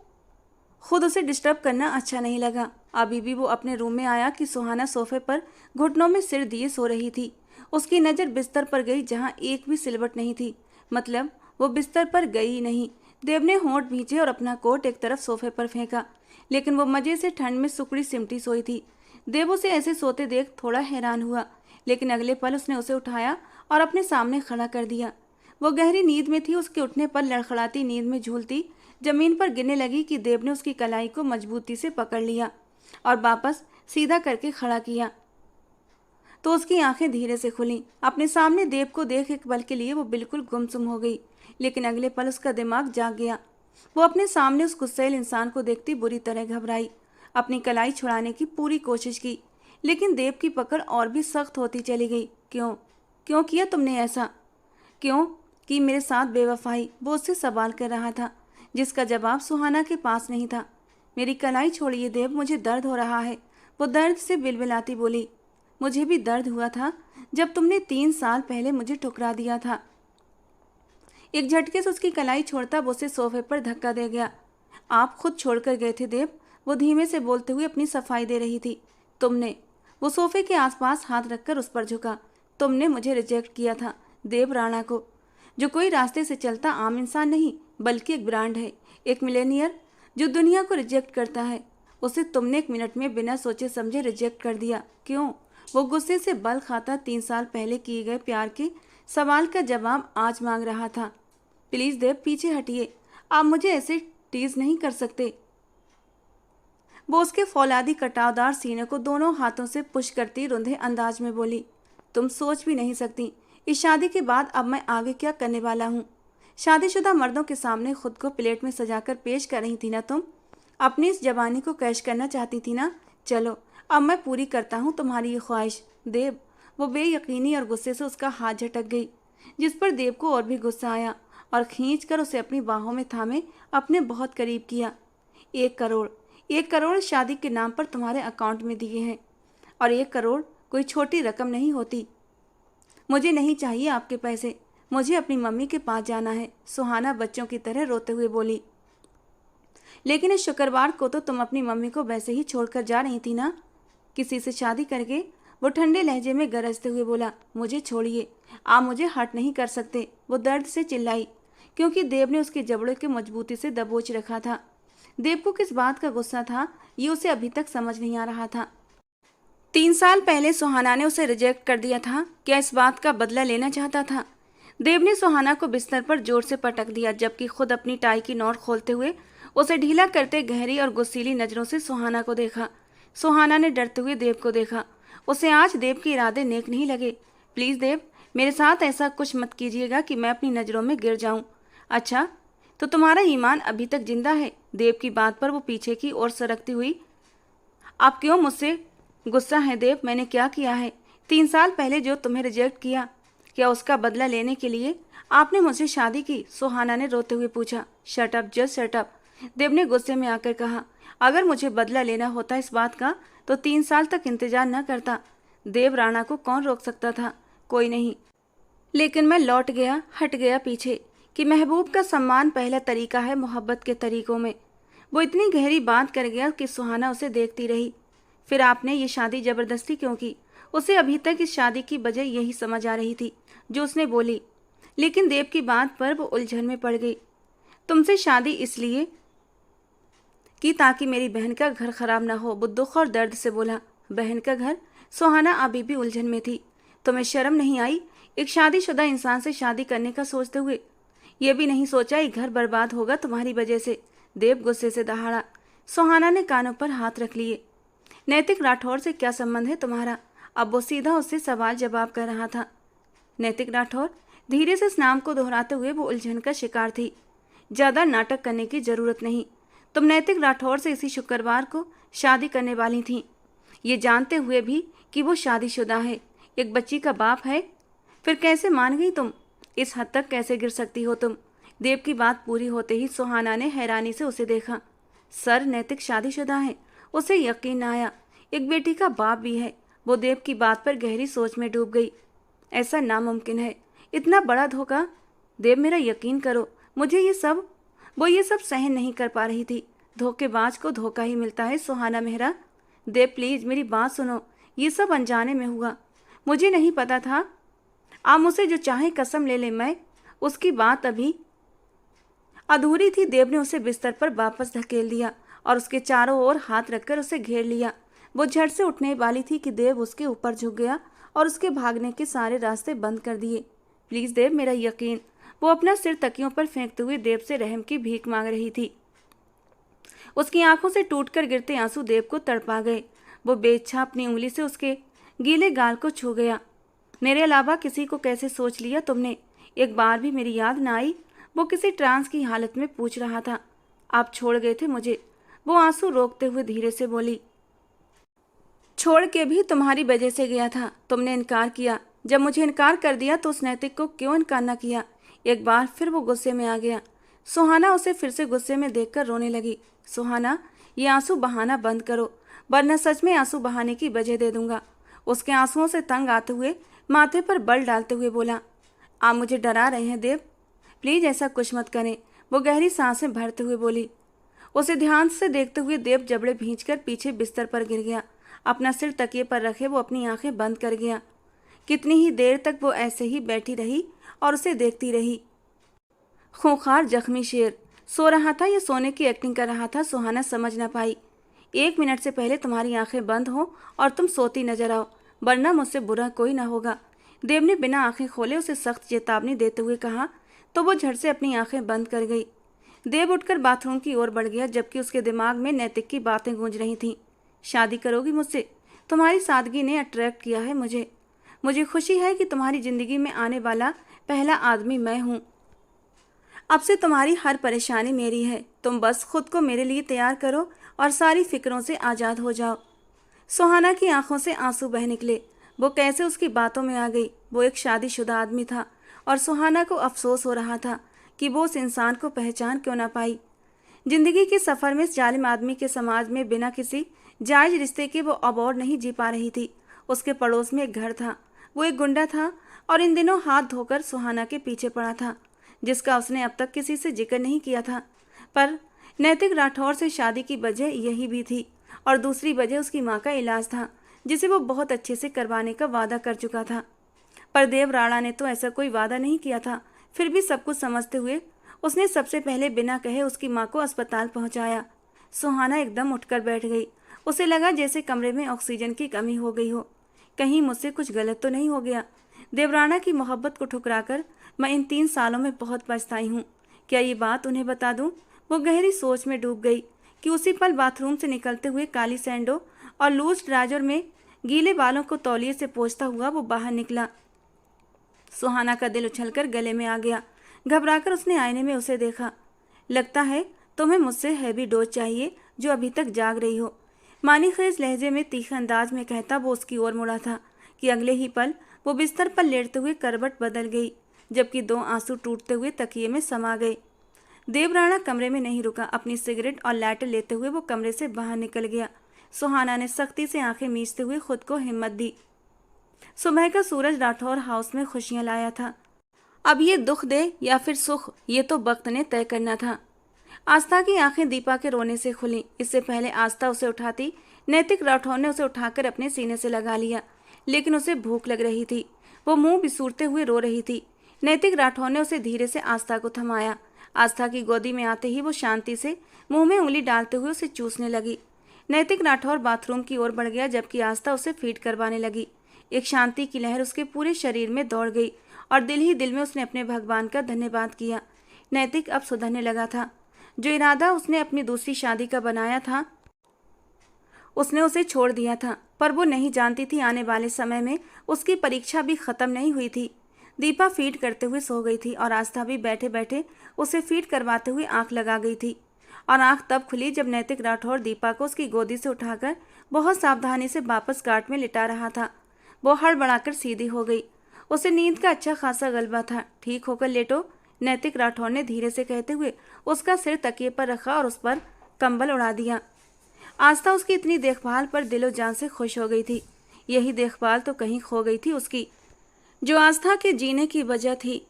खुद उसे डिस्टर्ब करना अच्छा नहीं लगा। अभी भी वो अपने रूम में आया कि सुहाना सोफे पर घुटनों में सिर दिए सो रही थी। उसकी नज़र बिस्तर पर गई जहां एक भी सिलवट नहीं थी, मतलब वो बिस्तर पर गई ही नहीं। देव ने होंठ भींचे और अपना कोट एक तरफ सोफे पर फेंका, लेकिन वो मजे से ठंड में सुकड़ी सिमटी सोई थी। देव उसे ऐसे सोते देख थोड़ा हैरान हुआ, लेकिन अगले पल उसने उसे उठाया और अपने सामने खड़ा कर दिया। वो गहरी नींद में थी। उसके उठने पर लड़खड़ाती नींद में झूलती जमीन पर गिरने लगी कि देव ने उसकी कलाई को मजबूती से पकड़ लिया और वापस सीधा करके खड़ा किया, तो उसकी आंखें धीरे से खुलीं। अपने सामने देव को देख एक पल के लिए वो बिल्कुल गुमसुम हो गई, लेकिन अगले पल उसका दिमाग जाग गया। वो अपने सामने उस गुस्सैल इंसान को देखती बुरी तरह घबराई। अपनी कलाई छुड़ाने की पूरी कोशिश की, लेकिन देव की पकड़ और भी सख्त होती चली गई। क्यों क्यों किया तुमने ऐसा? क्यों कि मेरे साथ बेवफाई? वो उससे सवाल कर रहा था, जिसका जवाब सुहाना के पास नहीं था। मेरी कलाई छोड़िए देव, मुझे दर्द हो रहा है, वो दर्द से बिलबिलाती बोली। मुझे भी दर्द हुआ था जब तुमने 3 साल पहले मुझे ठुकरा दिया था। एक झटके से उसकी कलाई छोड़ता वो उसे सोफे पर धक्का दे गया। आप खुद छोड़कर गए थे देव, वो धीमे से बोलते हुए अपनी सफाई दे रही थी। तुमने, वो सोफे के आसपास हाथ रखकर उस पर झुका, तुमने मुझे रिजेक्ट किया था देव राणा को, जो कोई रास्ते से चलता आम इंसान नहीं बल्कि एक ब्रांड है, एक मिलेनियर जो दुनिया को रिजेक्ट करता है। उसे तुमने 1 मिनट में बिना सोचे समझे रिजेक्ट कर दिया। क्यों? वो गुस्से से बल खाता 3 साल पहले किए गए प्यार के सवाल का जवाब आज मांग रहा था। प्लीज देव, पीछे हटिए, आप मुझे ऐसे टीज नहीं कर सकते। वो उसके फौलादी कटावदार सीने को दोनों हाथों से पुश करती रुंधे अंदाज में बोली। तुम सोच भी नहीं सकती इस शादी के बाद अब मैं आगे क्या करने वाला हूँ। शादीशुदा मर्दों के सामने खुद को प्लेट में सजाकर पेश कर रही थी ना तुम, अपनी इस जवानी को कैश करना चाहती थी ना। चलो अब मैं पूरी करता हूँ तुम्हारी ये ख्वाहिश देव। वो बेयकीनी और गुस्से से उसका हाथ झटक गई, जिस पर देव को और भी गुस्सा आया और खींच कर उसे अपनी बाहों में थामे अपने बहुत करीब किया। 1 करोड़ शादी के नाम पर तुम्हारे अकाउंट में दिए हैं, और 1 करोड़ कोई छोटी रकम नहीं होती। मुझे नहीं चाहिए आपके पैसे, मुझे अपनी मम्मी के पास जाना है, सुहाना बच्चों की तरह रोते हुए बोली। लेकिन इस शुक्रवार को तो तुम अपनी मम्मी को वैसे ही छोड़कर जा रही थी ना, किसी से शादी करके। वो ठंडे लहजे में गरजते हुए बोला, मुझे छोड़िए, आप मुझे हर्ट नहीं कर सकते। वो दर्द से चिल्लाई, क्योंकि देव ने उसके जबड़े के मजबूती से दबोच रखा था। देव को किस बात का गुस्सा था, ये उसे अभी तक समझ नहीं आ रहा था। 3 साल पहले सुहाना ने उसे रिजेक्ट कर दिया था। क्या इस बात का बदला लेना चाहता था? देव ने सुहाना को बिस्तर पर जोर से पटक दिया, जबकि खुद अपनी टाई की नॉट खोलते हुए उसे ढीला करते गहरी और गुस्सीली नजरों से सुहाना को देखा। सुहाना ने डरते हुए देव को देखा। उसे आज देव के इरादे नेक नहीं लगे। प्लीज देव, मेरे साथ ऐसा कुछ मत कीजिएगा कि मैं अपनी नजरों में गिर जाऊं। अच्छा, तो तुम्हारा ईमान अभी तक जिंदा है? देव की बात पर वो पीछे की ओर सरकती हुई, आप क्यों मुझसे गुस्सा है देव? मैंने क्या किया है? 3 साल पहले जो तुम्हें रिजेक्ट किया, क्या उसका बदला लेने के लिए आपने मुझसे शादी की? सुहाना ने रोते हुए पूछा। Shut up, just shut up, Dev ने गुस्से में आकर कहा। अगर मुझे बदला लेना होता इस बात का तो 3 साल तक इंतजार न करता। देव राणा को कौन रोक सकता था? कोई नहीं। लेकिन मैं लौट गया, हट गया पीछे, कि महबूब का सम्मान पहला तरीका है मोहब्बत के तरीकों में। वो इतनी गहरी बात कर गया कि सुहाना उसे देखती रही। फिर आपने ये शादी जबरदस्ती क्यों की? उसे अभी तक इस शादी की वजह यही समझ आ रही थी जो उसने बोली, लेकिन देव की बात पर वो उलझन में पड़ गई। तुमसे शादी इसलिए कि ताकि मेरी बहन का घर खराब ना हो, वो दुख और दर्द से बोला। बहन का घर? सुहाना अभी भी उलझन में थी। तुम्हें शर्म नहीं आई एक शादीशुदा इंसान से शादी करने का सोचते हुए? ये भी नहीं सोचा ये घर बर्बाद होगा तुम्हारी वजह से? देव गुस्से से दहाड़ा। सुहाना ने कानों पर हाथ रख लिए। नैतिक राठौर से क्या संबंध है तुम्हारा? अब वो सीधा उससे सवाल जवाब कर रहा था। नैतिक राठौर? धीरे से इस नाम को दोहराते हुए वो उलझन का शिकार थी। ज्यादा नाटक करने की जरूरत नहीं। तुम नैतिक राठौर से इसी शुक्रवार को शादी करने वाली थी, ये जानते हुए भी कि वो शादीशुदा है, एक बच्ची का बाप है। फिर कैसे मान गई तुम? इस हद तक कैसे गिर सकती हो तुम? देव की बात पूरी होते ही सुहाना ने हैरानी से उसे देखा। सर, नैतिक शादीशुदा है? उसे यकीन न आया। एक बेटी का बाप भी है। वो देव की बात पर गहरी सोच में डूब गई। ऐसा नामुमकिन है, इतना बड़ा धोखा। देव, मेरा यकीन करो, मुझे वो ये सब सहन नहीं कर पा रही थी। धोखेबाज को धोखा ही मिलता है सुहाना मेहरा। देव प्लीज मेरी बात सुनो, ये सब अनजाने में हुआ, मुझे नहीं पता था। आप मुझसे जो चाहे कसम ले ले, मैं उसकी बात अभी अधूरी थी। देव ने उसे बिस्तर पर वापस धकेल दिया और उसके चारों ओर हाथ रखकर उसे घेर लिया। वो झट से उठने वाली थी कि देव उसके ऊपर झुक गया और उसके भागने के सारे रास्ते बंद कर दिए। प्लीज देव, मेरा यकीन। वो अपना सिर तकियों पर फेंकते हुए देव से रहम की भीख मांग रही थी। उसकी आंखों से टूटकर गिरते आंसू देव को तड़पा गए। वो बेइच्छा अपनी उंगली से उसके गीले गाल को छू गया। मेरे अलावा किसी को कैसे सोच लिया तुमने? एक बार भी मेरी याद ना आई? वो किसी ट्रांस की हालत में पूछ रहा था। आप छोड़ गए थे मुझे, वो आंसू रोकते हुए धीरे से बोली। छोड़ के भी तुम्हारी वजह से गया था। तुमने इनकार किया। जब मुझे इनकार कर दिया तो उस नैतिक को क्यों इनकार न किया? एक बार फिर वो गुस्से में आ गया। सुहाना उसे फिर से गुस्से में देखकर रोने लगी। सुहाना, ये आंसू बहाना बंद करो, वरना सच में आंसू बहाने की वजह दे दूंगा। उसके आंसुओं से तंग आते हुए माथे पर बल डालते हुए बोला। आप मुझे डरा रहे हैं देव, प्लीज ऐसा कुछ मत करें। वो गहरी सांसें भरते हुए बोली। उसे ध्यान से देखते हुए देव जबड़े भींचकर पीछे बिस्तर पर गिर गया। अपना सिर तकिए पर रखे वो अपनी आंखें बंद कर गया। कितनी ही देर तक वो ऐसे ही बैठी रही और उसे देखती रही। खूंखार जख्मी शेर सो रहा था या सोने की एक्टिंग कर रहा था, सुहाना समझ न पाई। 1 मिनट से पहले तुम्हारी आंखें बंद हो और तुम सोती नजर आओ, वरना मुझसे बुरा कोई ना होगा। देव ने बिना आंखें खोले उसे सख्त चेतावनी देते हुए कहा, तो वो झट से अपनी आंखें बंद कर गई। देव उठकर बाथरूम की ओर बढ़ गया, जबकि उसके दिमाग में नैतिक की बातें गूंज रही थीं। शादी करोगी मुझसे? तुम्हारी सादगी ने अट्रैक्ट किया है मुझे खुशी है कि तुम्हारी जिंदगी में आने वाला पहला आदमी मैं हूँ। अब से तुम्हारी हर परेशानी मेरी है। तुम बस खुद को मेरे लिए तैयार करो और सारी फिक्रों से आज़ाद हो जाओ। सुहाना की आंखों से आंसू बह निकले। वो कैसे उसकी बातों में आ गई। वो एक शादीशुदा आदमी था और सुहाना को अफसोस हो रहा था कि वो उस इंसान को पहचान क्यों ना पाई। जिंदगी के सफ़र में इस जालिम आदमी के समाज में बिना किसी जायज रिश्ते के वो अब और नहीं जी पा रही थी। उसके पड़ोस में एक घर था। वो एक गुंडा था और इन दिनों हाथ धोकर सुहाना के पीछे पड़ा था, जिसका उसने अब तक किसी से जिक्र नहीं किया था। पर नैतिक राठौर से शादी की वजह यही भी थी, और दूसरी वजह उसकी माँ का इलाज था, जिसे वो बहुत अच्छे से करवाने का वादा कर चुका था। पर देव राणा ने तो ऐसा कोई वादा नहीं किया था। फिर भी सब कुछ समझते हुए उसने सबसे पहले बिना कहे उसकी माँ को अस्पताल पहुंचाया। सुहाना एकदम उठकर बैठ गई। उसे लगा जैसे कमरे में ऑक्सीजन की कमी हो गई हो। कहीं मुझसे कुछ गलत तो नहीं हो गया? देवराणा की मोहब्बत को ठुकराकर मैं इन 3 सालों में बहुत पछताई हूँ। क्या ये बात उन्हें बता दूँ? वो गहरी सोच में डूब गई कि उसी पल बाथरूम से निकलते हुए काली सैंडो और लूज ट्राउजर में गीले बालों को तौलिए से पोंछता हुआ वो बाहर निकला। सुहाना का दिल उछलकर गले में आ गया। घबराकर उसने आईने में उसे देखा। लगता है तुम्हें मुझसे हैवी डोज चाहिए जो अभी तक जाग रही हो, मानीखेज लहजे में तीखे अंदाज में कहता वो उसकी ओर मुड़ा था कि अगले ही पल वो बिस्तर पर लेटते हुए करवट बदल गई, जबकि 2 आंसू टूटते हुए तकिए में समा गए। देवराणा कमरे में नहीं रुका। अपनी सिगरेट और लाइटर लेते हुए वो कमरे से बाहर निकल गया। सुहाना ने सख्ती से आंखें मीचते हुए खुद को हिम्मत दी। सुबह का सूरज राठौर हाउस में खुशियां लाया था। अब ये दुख दे या फिर सुख, ये तो वक्त ने तय करना था। आस्था की आंखें दीपा के रोने से खुली। इससे पहले आस्था उसे उठाती, नैतिक राठौर ने उसे उठाकर अपने सीने से लगा लिया, लेकिन उसे भूख लग रही थी। वो मुंह बिसूरते हुए रो रही थी। नैतिक राठौर ने उसे धीरे से आस्था को थमाया। आस्था की गोदी में आते ही वो शांति से मुंह में उंगली डालते हुए उसे चूसने लगी। नैतिक राठौर बाथरूम की ओर बढ़ गया, जबकि आस्था उसे फीड करवाने लगी। एक शांति की लहर उसके पूरे शरीर में दौड़ गई और दिल ही दिल में उसने अपने भगवान का धन्यवाद किया। नैतिक अब सुधरने लगा था। जो इरादा उसने अपनी दूसरी शादी का बनाया था उसने उसे छोड़ दिया था, पर वो नहीं जानती थी आने वाले समय में उसकी परीक्षा भी खत्म नहीं हुई थी। दीपा फीड करते हुए सो गई थी और आस्था भी बैठे बैठे उसे फीड करवाते हुए आंख लगा गई थी। और आंख तब खुली जब नैतिक राठौर दीपा को उसकी गोदी से उठाकर बहुत सावधानी से वापस काट में लिटा रहा था। वो हड़बड़ाकर सीधी हो गई। उसे नींद का अच्छा खासा गलबा था। ठीक होकर लेटो, नैतिक राठौर ने धीरे से कहते हुए उसका सिर तकिए पर रखा और उस पर कंबल उड़ा दिया। आस्था उसकी इतनी देखभाल पर दिलो जान से खुश हो गई थी। यही देखभाल तो कहीं खो गई थी उसकी, जो आस्था के जीने की वजह थी।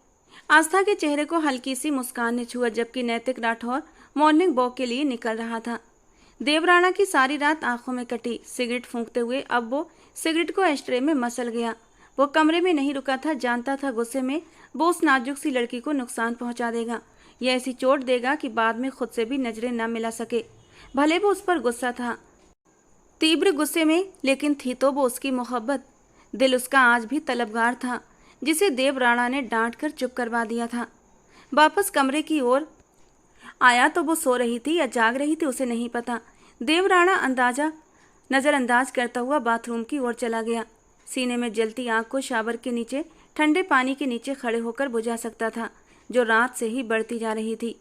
आस्था के चेहरे को हल्की सी मुस्कान ने छुआ, जबकि नैतिक राठौर मॉर्निंग वॉक के लिए निकल रहा था। देवराणा की सारी रात आंखों में कटी। सिगरेट फूंकते हुए अब वो सिगरेट को एस्ट्रे में मसल गया। वो कमरे में नहीं रुका था। जानता था गुस्से में वो उस नाजुक सी लड़की को नुकसान पहुंचा देगा या ऐसी चोट देगा कि बाद में खुद से भी नजरें न मिला सके। भले वो उस पर गुस्सा था, तीव्र गुस्से में, लेकिन थी तो वो उसकी मोहब्बत। दिल उसका आज भी तलबगार था, जिसे देवराणा ने डांट कर चुप करवा दिया था। वापस कमरे की ओर आया तो वो सो रही थी या जाग रही थी उसे नहीं पता। देवराणा नजरअंदाज करता हुआ बाथरूम की ओर चला गया। सीने में जलती आग को शावर के नीचे ठंडे पानी के नीचे खड़े होकर बुझा सकता था, जो रात से ही बढ़ती जा रही थी।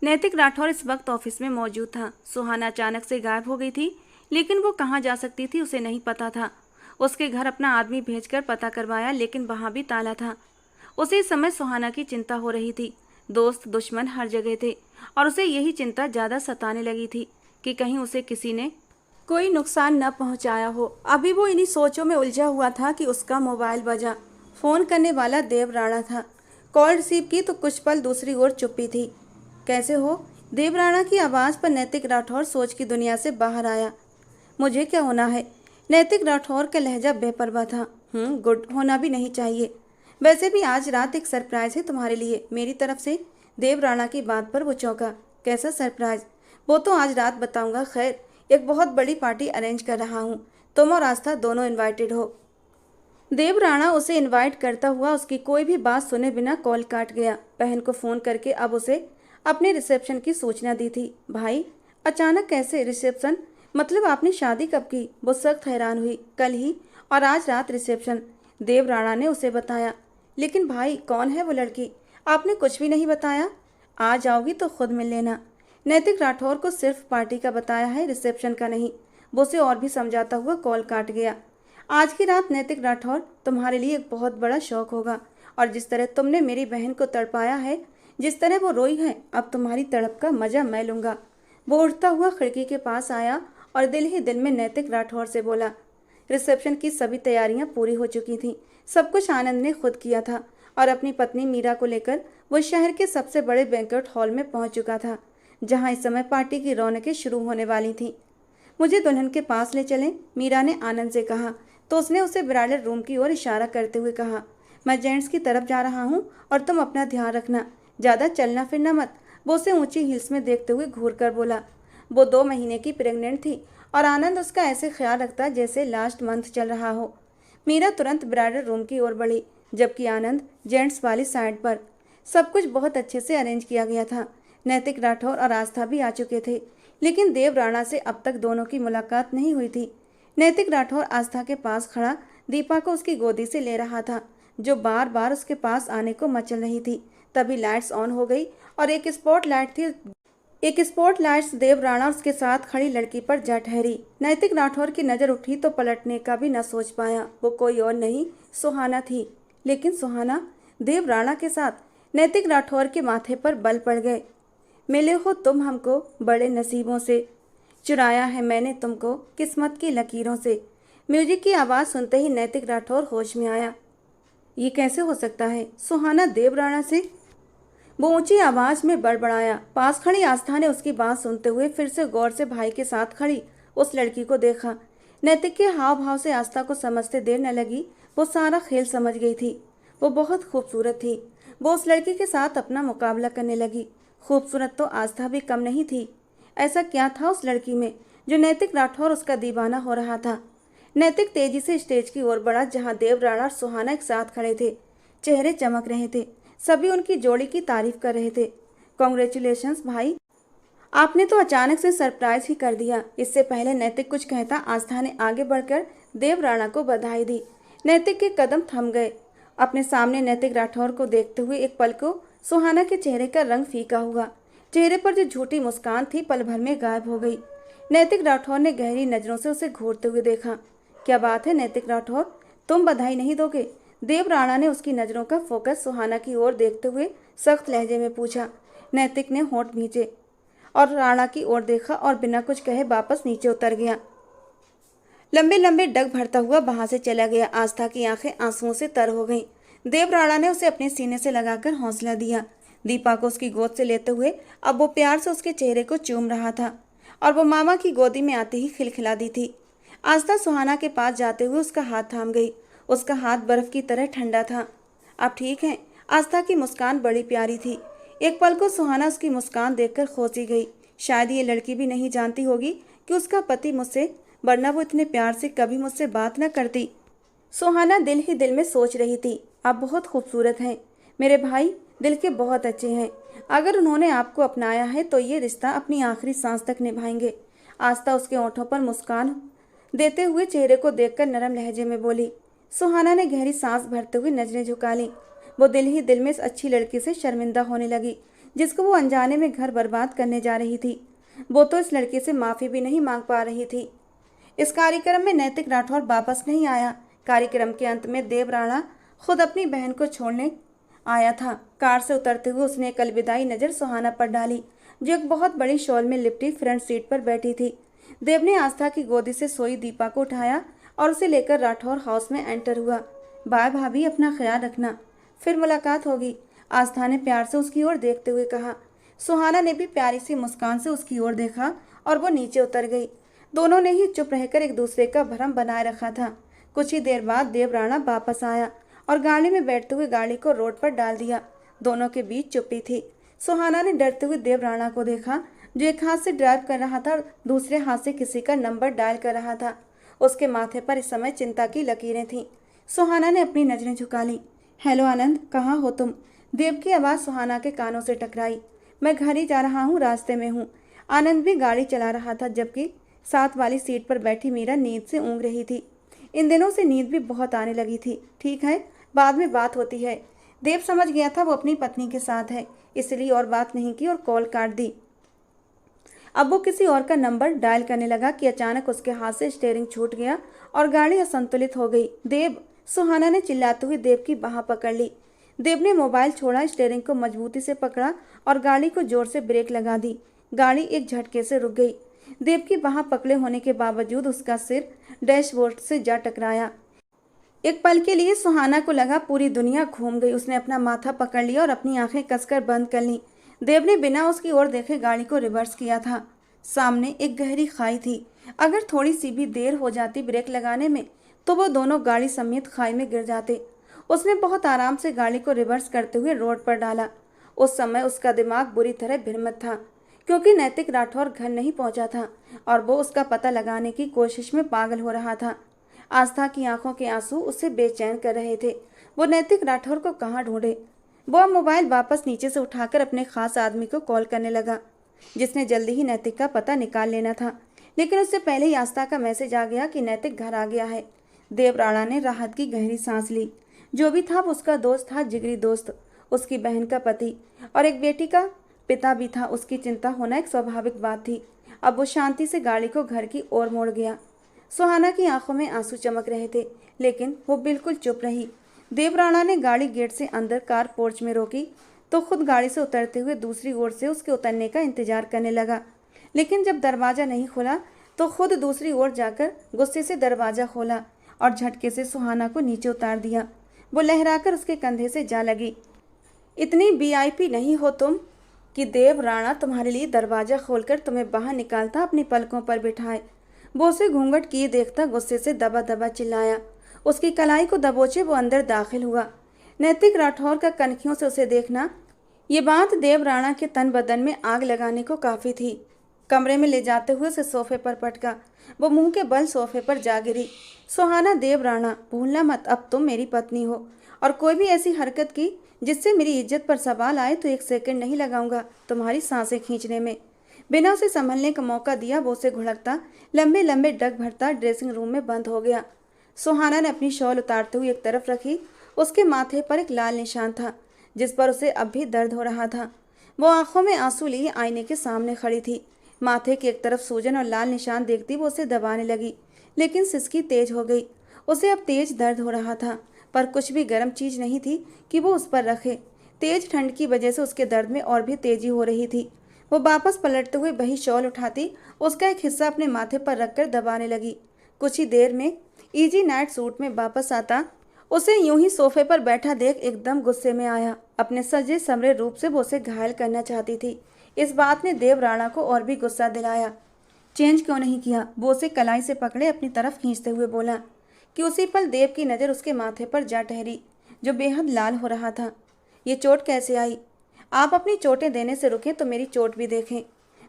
नैतिक राठौर इस वक्त ऑफिस में मौजूद था। सुहाना अचानक से गायब हो गई थी, लेकिन वो कहाँ जा सकती थी उसे नहीं पता था। उसके घर अपना आदमी भेजकर पता करवाया, लेकिन वहाँ भी ताला था। उसे इस समय सुहाना की चिंता हो रही थी। दोस्त दुश्मन हर जगह थे और उसे यही चिंता ज़्यादा सताने लगी थी कि कहीं उसे किसी ने कोई नुकसान न पहुंचाया हो। अभी वो इन्हीं सोचों में उलझा हुआ था कि उसका मोबाइल बजा। फ़ोन करने वाला देवराणा था। कॉल रिसीव की तो कुछ पल दूसरी ओर चुप्पी थी। कैसे हो? देवराणा की आवाज़ पर नैतिक राठौर सोच की दुनिया से बाहर आया। मुझे क्या होना है? नैतिक राठौर का लहजा बेपरवाह था। गुड, होना भी नहीं चाहिए। वैसे भी आज रात एक सरप्राइज़ है तुम्हारे लिए मेरी तरफ से। देवराणा की बात पर वो चौंका। कैसा सरप्राइज़? वो तो आज रात बताऊंगा। खैर, एक बहुत बड़ी पार्टी अरेंज कर रहा हूँ। तुम और आस्था दोनों इनवाइटेड हो। देवराणा उसे इनवाइट करता हुआ उसकी कोई भी बात सुने बिना कॉल काट गया। बहन को फ़ोन करके अब उसे अपने रिसेप्शन की सूचना दी थी। भाई, अचानक कैसे रिसेप्शन? मतलब आपने शादी कब की? वो सख्त हैरान हुई। कल ही, और आज रात रिसेप्शन, देवराणा ने उसे बताया। लेकिन भाई, कौन है वो लड़की? आपने कुछ भी नहीं बताया। आ जाओगी तो खुद मिल लेना। नैतिक राठौर को सिर्फ पार्टी का बताया है, रिसेप्शन का नहीं। वो उसे और भी समझाता हुआ कॉल काट गया। आज की रात नैतिक राठौर तुम्हारे लिए एक बहुत बड़ा शौक होगा, और जिस तरह तुमने मेरी बहन को तड़पाया है, जिस तरह वो रोई है, अब तुम्हारी तड़प का मजा मैं लूँगा। वो उठता हुआ खिड़की के पास आया और दिल ही दिल में नैतिक राठौर से बोला। रिसेप्शन की सभी तैयारियां पूरी हो चुकी थीं। सब कुछ आनंद ने खुद किया था और अपनी पत्नी मीरा को लेकर वो शहर के सबसे बड़े बैंक्वेट हॉल में पहुंच चुका था, जहां इस समय पार्टी की रौनकें शुरू होने वाली थीं। मुझे दुल्हन के पास ले चलें, मीरा ने आनंद से कहा तो उसने उसे ब्राइडल रूम की ओर इशारा करते हुए कहा, मैं जेंट्स की तरफ जा रहा हूँ और तुम अपना ध्यान रखना, ज़्यादा चलना फिरना मत। वो उसे ऊंची हिल्स में देखते हुए घूर कर बोला। वो 2 महीने की प्रेग्नेंट थी और आनंद उसका ऐसे ख्याल रखता जैसे लास्ट मंथ चल रहा हो। मीरा तुरंत ब्राइडल रूम की ओर बढ़ी, जबकि आनंद जेंट्स वाली साइड पर। सब कुछ बहुत अच्छे से अरेंज किया गया था। नैतिक राठौर और आस्था भी आ चुके थे, लेकिन देव राणा से अब तक दोनों की मुलाकात नहीं हुई थी। नैतिक राठौर आस्था के पास खड़ा दीपा को उसकी गोदी से ले रहा था, जो बार बार उसके पास आने को मचल रही थी। तभी लाइट्स ऑन हो गई और एक स्पॉट लाइट्स देव राणा और उसके साथ खड़ी लड़की पर जा ठहरी। नैतिक राठौर की नजर उठी तो पलटने का भी न सोच पाया। वो कोई और नहीं, सुहाना थी। लेकिन सुहाना देव राणा के साथ। नैतिक राठौर के माथे पर बल पड़ गए। मिले हो तुम हमको बड़े नसीबों से, चुराया है मैंने तुमको किस्मत की लकीरों से। म्यूजिक की आवाज़ सुनते ही नैतिक राठौर होश में आया। ये कैसे हो सकता है? सुहाना देव राणा से? वो ऊंची आवाज में बड़बड़ाया। पास खड़ी आस्था ने उसकी बात सुनते हुए फिर से गौर से भाई के साथ खड़ी उस लड़की को देखा। नैतिक के हाव भाव से आस्था को समझते देर न लगी। वो सारा खेल समझ गई थी। वो बहुत खूबसूरत थी। वो उस लड़की के साथ अपना मुकाबला करने लगी। खूबसूरत तो आस्था भी कम नहीं थी। ऐसा क्या था उस लड़की में जो नैतिक राठौर उसका दीवाना हो रहा था? नैतिक तेजी से स्टेज की ओर बढ़ा, जहां देव राणा और सुहाना एक साथ खड़े थे। चेहरे चमक रहे थे। सभी उनकी जोड़ी की तारीफ कर रहे थे। कॉन्ग्रेचुलेशंस भाई, आपने तो अचानक से सरप्राइज ही कर दिया। इससे पहले नैतिक कुछ कहता, आस्था ने आगे बढ़कर देव राणा को बधाई दी। नैतिक के कदम थम गए। अपने सामने नैतिक राठौर को देखते हुए एक पल को सुहाना के चेहरे का रंग फीका हुआ। चेहरे पर जो झूठी मुस्कान थी पल भर में गायब हो गई। नैतिक राठौर ने गहरी नजरों से उसे घूरते हुए देखा। क्या बात है नैतिक राठौर, तुम बधाई नहीं दोगे? देव राणा ने उसकी नजरों का फोकस सुहाना की ओर देखते हुए सख्त लहजे में पूछा। नैतिक ने होंठ भींचे और राणा की ओर देखा और बिना कुछ कहे वापस नीचे उतर गया। लंबे लंबे डग भरता हुआ वहां से चला गया। आस्था की आंखें आंसुओं से तर हो गईं। देव राणा ने उसे अपने सीने से लगाकर हौसला दिया। दीपा को उसकी गोद से लेते हुए अब वो प्यार से उसके चेहरे को चूम रहा था और वो मामा की गोदी में आते ही खिलखिला दी थी। आस्था सुहाना के पास जाते हुए उसका हाथ थाम गई। उसका हाथ बर्फ की तरह ठंडा था। आप ठीक हैं? आस्था की मुस्कान बड़ी प्यारी थी। एक पल को सुहाना उसकी मुस्कान देखकर खोसी गई। शायद ये लड़की भी नहीं जानती होगी कि उसका पति मुझसे, वरना वो इतने प्यार से कभी मुझसे बात न करती। सुहाना दिल ही दिल में सोच रही थी, आप बहुत खूबसूरत हैं। मेरे भाई दिल के बहुत अच्छे हैं। अगर उन्होंने आपको अपनाया है तो ये रिश्ता अपनी आखिरी सांस तक निभाएंगे। आस्था उसके होठों पर मुस्कान देते हुए चेहरे को देखकर नरम लहजे में बोली। सुहाना ने गहरी सांस भरते हुए नजरें झुका ली। वो दिल ही दिल में इस अच्छी लड़की से शर्मिंदा होने लगी, जिसको वो अनजाने में घर बर्बाद करने जा रही थी। वो तो इस लड़की से माफ़ी भी नहीं मांग पा रही थी। इस कार्यक्रम में नैतिक राठौर वापस नहीं आया। कार्यक्रम के अंत में देव राणा खुद अपनी बहन को छोड़ने आया था। कार से उतरते हुए उसने एक अलविदाई नज़र सुहाना पर डाली, जो एक बहुत बड़ी शॉल में लिपटी फ्रंट सीट पर बैठी थी। देव ने आस्था की गोदी से सोई दीपा को उठाया और उसे लेकर राठौर हाउस में एंटर हुआ। बाय भाभी, अपना ख्याल रखना, फिर मुलाकात होगी, आस्था ने प्यार से उसकी ओर देखते हुए कहा। सुहाना ने भी प्यारी सी मुस्कान से उसकी ओर देखा और वो नीचे उतर गई। दोनों ने ही चुप रहकर एक दूसरे का भ्रम बनाए रखा था। कुछ ही देर बाद देव राणा वापस आया और गाड़ी में बैठते हुए गाड़ी को रोड पर डाल दिया। दोनों के बीच चुप्पी थी। सुहाना ने डरते हुए देव राणा को देखा, जो एक हाथ से ड्राइव कर रहा था और दूसरे हाथ से किसी का नंबर डायल कर रहा था। उसके माथे पर इस समय चिंता की लकीरें थीं। सुहाना ने अपनी नजरें झुका ली। हेलो आनंद, कहाँ हो तुम? देव की आवाज़ सुहाना के कानों से टकराई। मैं घर ही जा रहा हूँ, रास्ते में हूँ। आनंद भी गाड़ी चला रहा था, जबकि साथ वाली सीट पर बैठी मीरा नींद से ऊँग रही थी। इन दिनों से नींद भी बहुत आने लगी थी। ठीक है, बाद में बात होती है। देव समझ गया था वो अपनी पत्नी के साथ है, इसलिए और बात नहीं की और कॉल काट दी। अब वो किसी और का नंबर डायल करने लगा कि अचानक उसके हाथ से स्टीयरिंग छूट गया और गाड़ी असंतुलित हो गई। देव, सुहाना ने चिल्लाते हुए देव की बाह पकड़ ली। देव ने मोबाइल छोड़ा, स्टीयरिंग को मजबूती से पकड़ा और गाड़ी को जोर से ब्रेक लगा दी। गाड़ी एक झटके से रुक गई। देव की बाह पकड़े होने के बावजूद उसका सिर डैशबोर्ड से जा टकराया। एक पल के लिए सुहाना को लगा पूरी दुनिया घूम गई। उसने अपना माथा पकड़ लिया और अपनी आंखें कसकर बंद कर ली। देव ने बिना उसकी ओर देखे गाड़ी को रिवर्स किया था। सामने एक गहरी खाई थी। अगर थोड़ी सी भी देर हो जाती ब्रेक लगाने में तो वो दोनों गाड़ी समेत खाई में गिर जाते। उसने बहुत आराम से गाड़ी को रिवर्स करते हुए रोड पर डाला। उस समय उसका दिमाग बुरी तरह भ्रमित था, क्योंकि नैतिक राठौर घर नहीं पहुंचा था और वो उसका पता लगाने की कोशिश में पागल हो रहा था। आस्था की आंखों के आंसू उसे बेचैन कर रहे थे। वो नैतिक राठौर को कहाँ ढूंढे। वो मोबाइल वापस नीचे से उठाकर अपने खास आदमी को कॉल करने लगा, जिसने जल्दी ही नैतिक का पता निकाल लेना था। लेकिन उससे पहले ही आस्था का मैसेज आ गया कि नैतिक घर आ गया है। देव राणा ने राहत की गहरी सांस ली। जो भी था वो उसका दोस्त था, जिगरी दोस्त, उसकी बहन का पति और एक बेटी का पिता भी था। उसकी चिंता होना एक स्वाभाविक बात थी। अब वो शांति से गाड़ी को घर की ओर मोड़ गया। सुहाना की आंखों में आंसू चमक रहे थे, लेकिन वो बिल्कुल चुप रही। देव राणा ने गाड़ी गेट से अंदर कार पोर्च में रोकी तो खुद गाड़ी से उतरते हुए दूसरी ओर से उसके उतरने का इंतजार करने लगा। लेकिन जब दरवाजा नहीं खुला तो खुद दूसरी ओर जाकर गुस्से से दरवाजा खोला और झटके से सुहाना को नीचे उतार दिया। वो लहराकर उसके कंधे से जा लगी। इतनी वीआईपी नहीं हो तुम कि देव राणा तुम्हारे लिए दरवाजा खोलकर तुम्हें बाहर निकालता अपनी पलकों पर बिठाए। वो उसे घूंघट किए देखता गुस्से से दबा दबा चिल्लाया। उसकी कलाई को दबोचे वो अंदर दाखिल हुआ। नैतिक राठौर का कनखियों से उसे देखना, ये बात देव राणा के तन बदन में आग लगाने को काफ़ी थी। कमरे में ले जाते हुए उसे सोफे पर पटका। वो मुंह के बल सोफे पर जा गिरी। सुहाना, देव राणा, भूलना मत अब तुम मेरी पत्नी हो, और कोई भी ऐसी हरकत की जिससे मेरी इज्जत पर सवाल आए तो एक सेकंड नहीं लगाऊंगा तुम्हारी सांसें खींचने में। बिना उसे संभलने का मौका दिया वो उसे घुड़कता लंबे लंबे डग भरता ड्रेसिंग रूम में बंद हो गया। सुहाना ने अपनी शॉल उतारते हुए एक तरफ रखी। उसके माथे पर एक लाल निशान था जिस पर उसे अब भी दर्द हो रहा था। वो आंखों में आंसू लिए आईने के सामने खड़ी थी। माथे की एक तरफ सूजन और लाल निशान देखती वो उसे दबाने लगी, लेकिन सिसकी तेज हो गई। उसे अब तेज दर्द हो रहा था, पर कुछ भी गर्म चीज नहीं थी कि वो उस पर रखे। तेज ठंड की वजह से उसके दर्द में और भी तेजी हो रही थी। वो वापस पलटते हुए वही शॉल उठाती, उसका एक हिस्सा अपने माथे पर रखकर दबाने लगी। कुछ ही देर में इजी नाइट सूट में वापस आता उसे यूं ही सोफे पर बैठा देख एकदम गुस्से में आया। अपने सजे समरे रूप से वो उसे घायल करना चाहती थी। इस बात ने देव राणा को और भी गुस्सा दिलाया। चेंज क्यों नहीं किया? वो उसे कलाई से पकड़े अपनी तरफ खींचते हुए बोला कि उसी पल देव की नज़र उसके माथे पर जा ठहरी, जो बेहद लाल हो रहा था। ये चोट कैसे आई? आप अपनी चोटें देने से रुकें तो मेरी चोट भी देखें।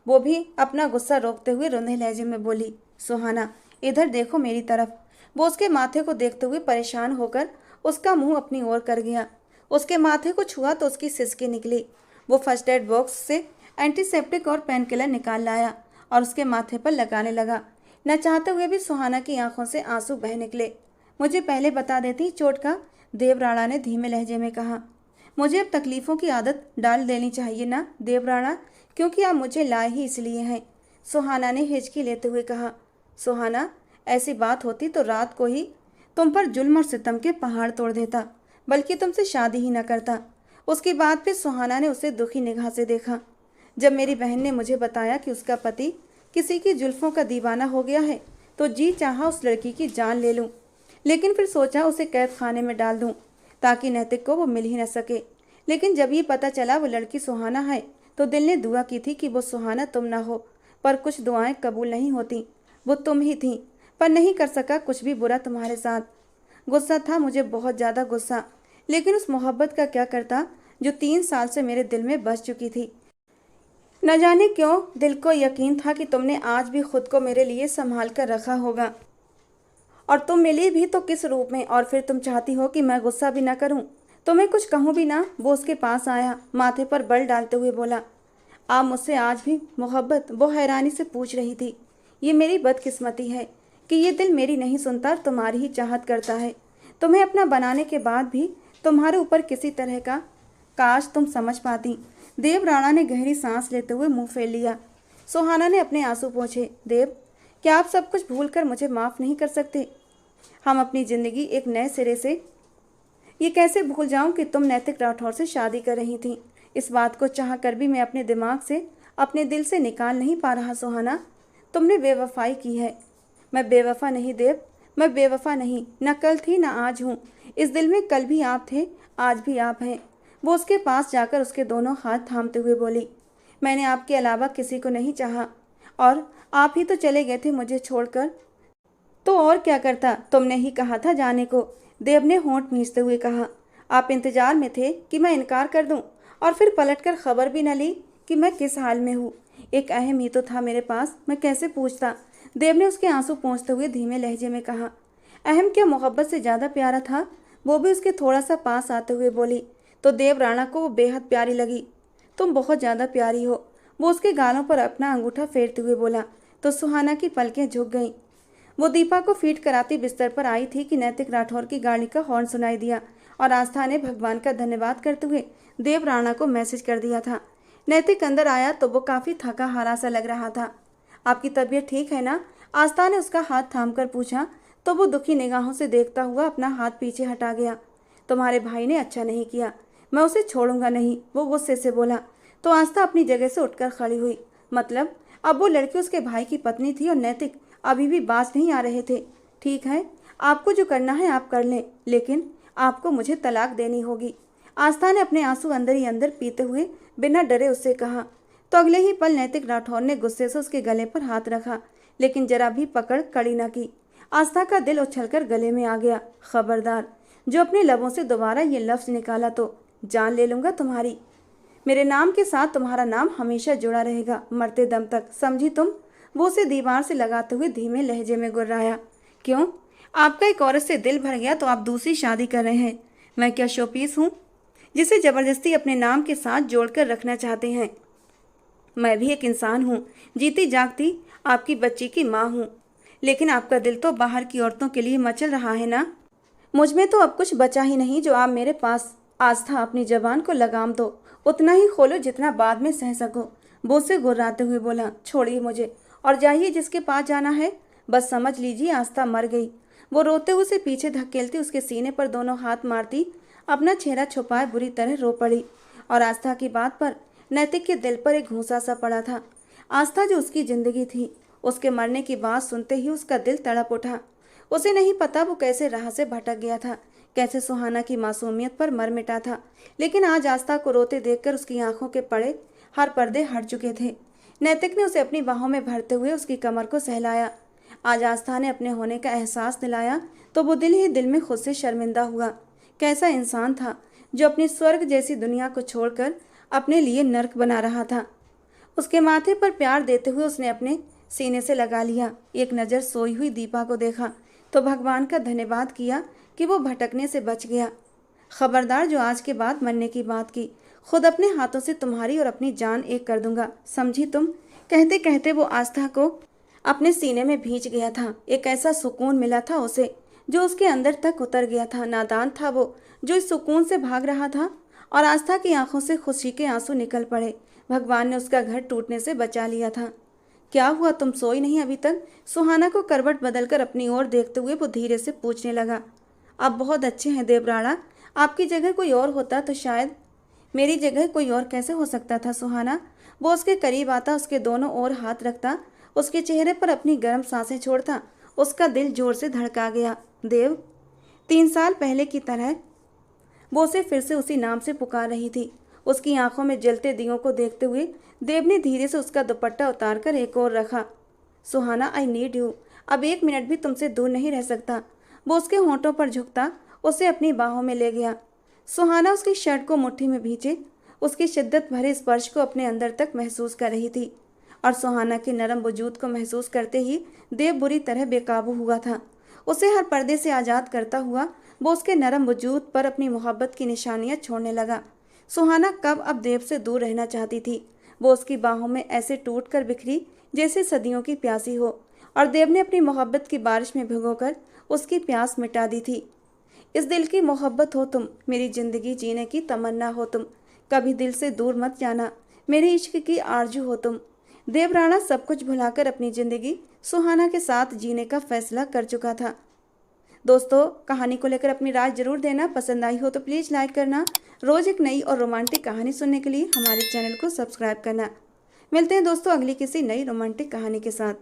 वो भी अपना गुस्सा रोकते हुए रुंधे लहजे में बोली, सुहाना इधर देखो मेरी तरफ। वो उसके माथे को देखते हुए परेशान होकर उसका मुंह अपनी ओर कर गया। उसके माथे को छुआ तो उसकी सिसकी निकली। वो फर्स्ट एड बॉक्स से एंटीसेप्टिक और पेन किलर निकाल लाया और उसके माथे पर लगाने लगा। न चाहते हुए भी सुहाना की आंखों से आंसू बह निकले। मुझे पहले बता देती चोट का, देव राणा ने धीमे लहजे में कहा। मुझे अब तकलीफ़ों की आदत डाल देनी चाहिए ना देव राणा, क्योंकि आप मुझे लाए ही इसलिए हैं, सुहाना ने हिचकी लेते हुए कहा। सुहाना, ऐसी बात होती तो रात को ही तुम पर जुल्म और सितम के पहाड़ तोड़ देता, बल्कि तुमसे शादी ही न करता। उसकी बात पे सुहाना ने उसे दुखी निगाह से देखा। जब मेरी बहन ने मुझे बताया कि उसका पति किसी की जुल्फों का दीवाना हो गया है तो जी चाहा उस लड़की की जान ले लूं, लेकिन फिर सोचा उसे कैद खाने में डाल दूं ताकि नैतिक को वो मिल ही न सके। लेकिन जब ये पता चला वो लड़की सुहाना है तो दिल ने दुआ की थी कि वो सुहाना तुम ना हो, पर कुछ दुआएं कबूल नहीं होती। वो तुम ही थी, पर नहीं कर सका कुछ भी बुरा तुम्हारे साथ। गुस्सा था मुझे, बहुत ज़्यादा गुस्सा, लेकिन उस मोहब्बत का क्या करता जो 3 साल से मेरे दिल में बस चुकी थी। न जाने क्यों दिल को यकीन था कि तुमने आज भी खुद को मेरे लिए संभाल कर रखा होगा, और तुम मिली भी तो किस रूप में। और फिर तुम चाहती हो कि मैं गुस्सा भी ना करूं, तुम्हें कुछ कहूं भी ना। वो उसके पास आया, माथे पर बल डालते हुए बोला, आप मुझसे आज भी मोहब्बत? वो हैरानी से पूछ रही थी। ये मेरी बदकिस्मती है कि ये दिल मेरी नहीं सुनता, तुम्हारी ही चाहत करता है। तुम्हें अपना बनाने के बाद भी तुम्हारे ऊपर किसी तरह का, काश तुम समझ पाती। देव राणा ने गहरी सांस लेते हुए मुंह फेर लिया। सुहाना ने अपने आंसू पोंछे। देव, क्या आप सब कुछ भूल कर मुझे माफ़ नहीं कर सकते? हम अपनी ज़िंदगी एक नए सिरे से, ये कैसे भूल जाऊं कि तुम नैतिक राठौर से शादी कर रही थी। इस बात को चाह कर भी मैं अपने दिमाग से, अपने दिल से निकाल नहीं पा रहा। सुहाना, तुमने बेवफाई की है। मैं बेवफा नहीं देव, मैं बेवफा नहीं, न कल थी न आज हूँ। इस दिल में कल भी आप थे, आज भी आप हैं। वो उसके पास जाकर उसके दोनों हाथ थामते हुए बोली, मैंने आपके अलावा किसी को नहीं चाहा, और आप ही तो चले गए थे मुझे छोड़कर। तो और क्या करता, तुमने ही कहा था जाने को। देव ने होंठ मींचते हुए कहा। आप इंतजार में थे कि मैं इनकार कर दूं, और फिर पलटकर खबर भी न ली कि मैं किस हाल में हूँ। एक अहम ही तो था मेरे पास, मैं कैसे पूछता। देव ने उसके आंसू पोंछते हुए धीमे लहजे में कहा। अहम क्या मोहब्बत से ज़्यादा प्यारा था? वो भी उसके थोड़ा सा पास आते हुए बोली। तो देव राणा को वो बेहद प्यारी लगी। तुम बहुत ज़्यादा प्यारी हो, वो उसके गालों पर अपना अंगूठा फेरते हुए बोला। तो सुहाना की पलकें झुक गईं। वो दीपा को फीट कराती बिस्तर पर आई थी कि नैतिक राठौर की गाड़ी का हॉर्न सुनाई दिया, और आस्था ने भगवान का धन्यवाद करते हुए देव राणा को मैसेज कर दिया था। नैतिक अंदर आया तो वो काफ़ी थका हारा सा लग रहा था। आपकी तबीयत ठीक है ना? आस्था ने उसका हाथ थामकर पूछा, तो वो दुखी निगाहों से देखता हुआ अपना हाथ पीछे हटा गया। तुम्हारे भाई ने अच्छा नहीं किया, मैं उसे छोड़ूंगा नहीं, वो गुस्से से बोला। तो आस्था अपनी जगह से उठकर खड़ी हुई। मतलब अब वो लड़की उसके भाई की पत्नी थी और नैतिक अभी भी बाज नहीं आ रहे थे। ठीक है, आपको जो करना है आप कर लें, लेकिन आपको मुझे तलाक देनी होगी। आस्था ने अपने आंसू अंदर ही अंदर पीते हुए बिना डरे उससे कहा। तो अगले ही पल नैतिक राठौर ने गुस्से से उसके गले पर हाथ रखा, लेकिन जरा भी पकड़ कड़ी न की। आस्था का दिल उछलकर गले में आ गया। खबरदार, जो अपने लबों से दोबारा ये लफ्ज निकाला तो जान ले लूंगा तुम्हारी। मेरे नाम के साथ तुम्हारा नाम हमेशा जुड़ा रहेगा, मरते दम तक, समझी तुम? वो उसे दीवार से लगाते हुए धीमे लहजे में गुर्राया। क्यों? आपका एक औरत से दिल भर गया तो आप दूसरी शादी कर रहे हैं। मैं क्या शोपीस हूँ जिसे जबरदस्ती अपने नाम के साथ जोड़कर रखना चाहते हैं? मैं भी एक इंसान हूँ, जीती जागती आपकी बच्ची की माँ हूँ। लेकिन आपका दिल तो बाहर की औरतों के लिए मचल रहा है ना? मुझ में तो अब कुछ बचा ही नहीं जो आप मेरे पास। आस्था, अपनी जबान को लगाम दो, उतना ही खोलो जितना बाद में सह सको। वो से गुर्राते हुए बोला। छोड़िए मुझे और जाइए जिसके पास जाना है। बस समझ लीजिए आस्था मर गई। वो रोते हुए उसे पीछे धकेलती उसके सीने पर दोनों हाथ मारती अपना चेहरा छुपाए बुरी तरह रो पड़ी। और आस्था की बात पर नैतिक के दिल पर एक घूंसा सा पड़ा था। आस्था जो उसकी जिंदगी थी, उसके मरने की बात सुनते ही उसका दिल तड़प उठा। उसे नहीं पता वो कैसे राह से भटक गया था, कैसे सुहाना की मासूमियत पर मर मिटा था। लेकिन आज आस्था को रोते देखकर उसकी आंखों के पड़े हर पर्दे हट चुके थे। नैतिक ने उसे अपनी बाहों में भरते हुए उसकी कमर को सहलाया। आज आस्था ने अपने होने का एहसास दिलाया तो वो दिल ही दिल में खुद से शर्मिंदा हुआ। कैसा इंसान था जो अपनी स्वर्ग जैसी दुनिया को छोड़कर अपने लिए नर्क बना रहा था। उसके माथे पर प्यार देते हुए उसने अपने सीने से लगा लिया। एक नज़र सोई हुई दीपा को देखा तो भगवान का धन्यवाद किया कि वो भटकने से बच गया। खबरदार, जो आज के बाद मरने की बात की, खुद अपने हाथों से तुम्हारी और अपनी जान एक कर दूंगा, समझी तुम? कहते कहते वो आस्था को अपने सीने में भींच गया था। एक ऐसा सुकून मिला था उसे जो उसके अंदर तक उतर गया था। नादान था वो जो इस सुकून से भाग रहा था, और आस्था की आंखों से खुशी के आंसू निकल पड़े। भगवान ने उसका घर टूटने से बचा लिया था। क्या हुआ, तुम सोई नहीं अभी तक? सुहाना को करवट बदलकर अपनी ओर देखते हुए वो धीरे से पूछने लगा। आप बहुत अच्छे हैं देवराणा, आपकी जगह कोई और होता तो शायद। मेरी जगह कोई और कैसे हो सकता था सुहाना? वो उसके करीब आता, उसके दोनों ओर हाथ रखता, उसके चेहरे पर अपनी गर्म सांसें छोड़ता। उसका दिल जोर से धड़का गया। देव। 3 साल पहले की तरह वो उसे फिर से उसी नाम से पुकार रही थी। उसकी आंखों में जलते दियों को देखते हुए देव ने धीरे से उसका दुपट्टा उतारकर एक ओर रखा। सुहाना, आई नीड यू, अब 1 मिनट भी तुमसे दूर नहीं रह सकता। वो उसके होंठों पर झुकता उसे अपनी बाहों में ले गया। सुहाना उसकी शर्ट को मुट्ठी में भींचे उसकी शिद्दत भरे स्पर्श को अपने अंदर तक महसूस कर रही थी, और सुहाना के नरम वजूद को महसूस करते ही देव बुरी तरह बेकाबू हुआ था। उसे हर पर्दे से आज़ाद करता हुआ वो उसके नरम वजूद पर अपनी मोहब्बत की निशानियां छोड़ने लगा। सुहाना कब अब देव से दूर रहना चाहती थी। वो उसकी बाहों में ऐसे टूट कर बिखरी जैसे सदियों की प्यासी हो, और देव ने अपनी मोहब्बत की बारिश में भिगोकर उसकी प्यास मिटा दी थी। इस दिल की मोहब्बत हो तुम, मेरी जिंदगी जीने की तमन्ना हो तुम, कभी दिल से दूर मत जाना, मेरे इश्क की आरजू हो तुम। देवराणा सब कुछ भुलाकर अपनी जिंदगी सुहाना के साथ जीने का फैसला कर चुका था। दोस्तों, कहानी को लेकर अपनी राय जरूर देना। पसंद आई हो तो प्लीज़ लाइक करना। रोज़ एक नई और रोमांटिक कहानी सुनने के लिए हमारे चैनल को सब्सक्राइब करना। मिलते हैं दोस्तों अगली किसी नई रोमांटिक कहानी के साथ।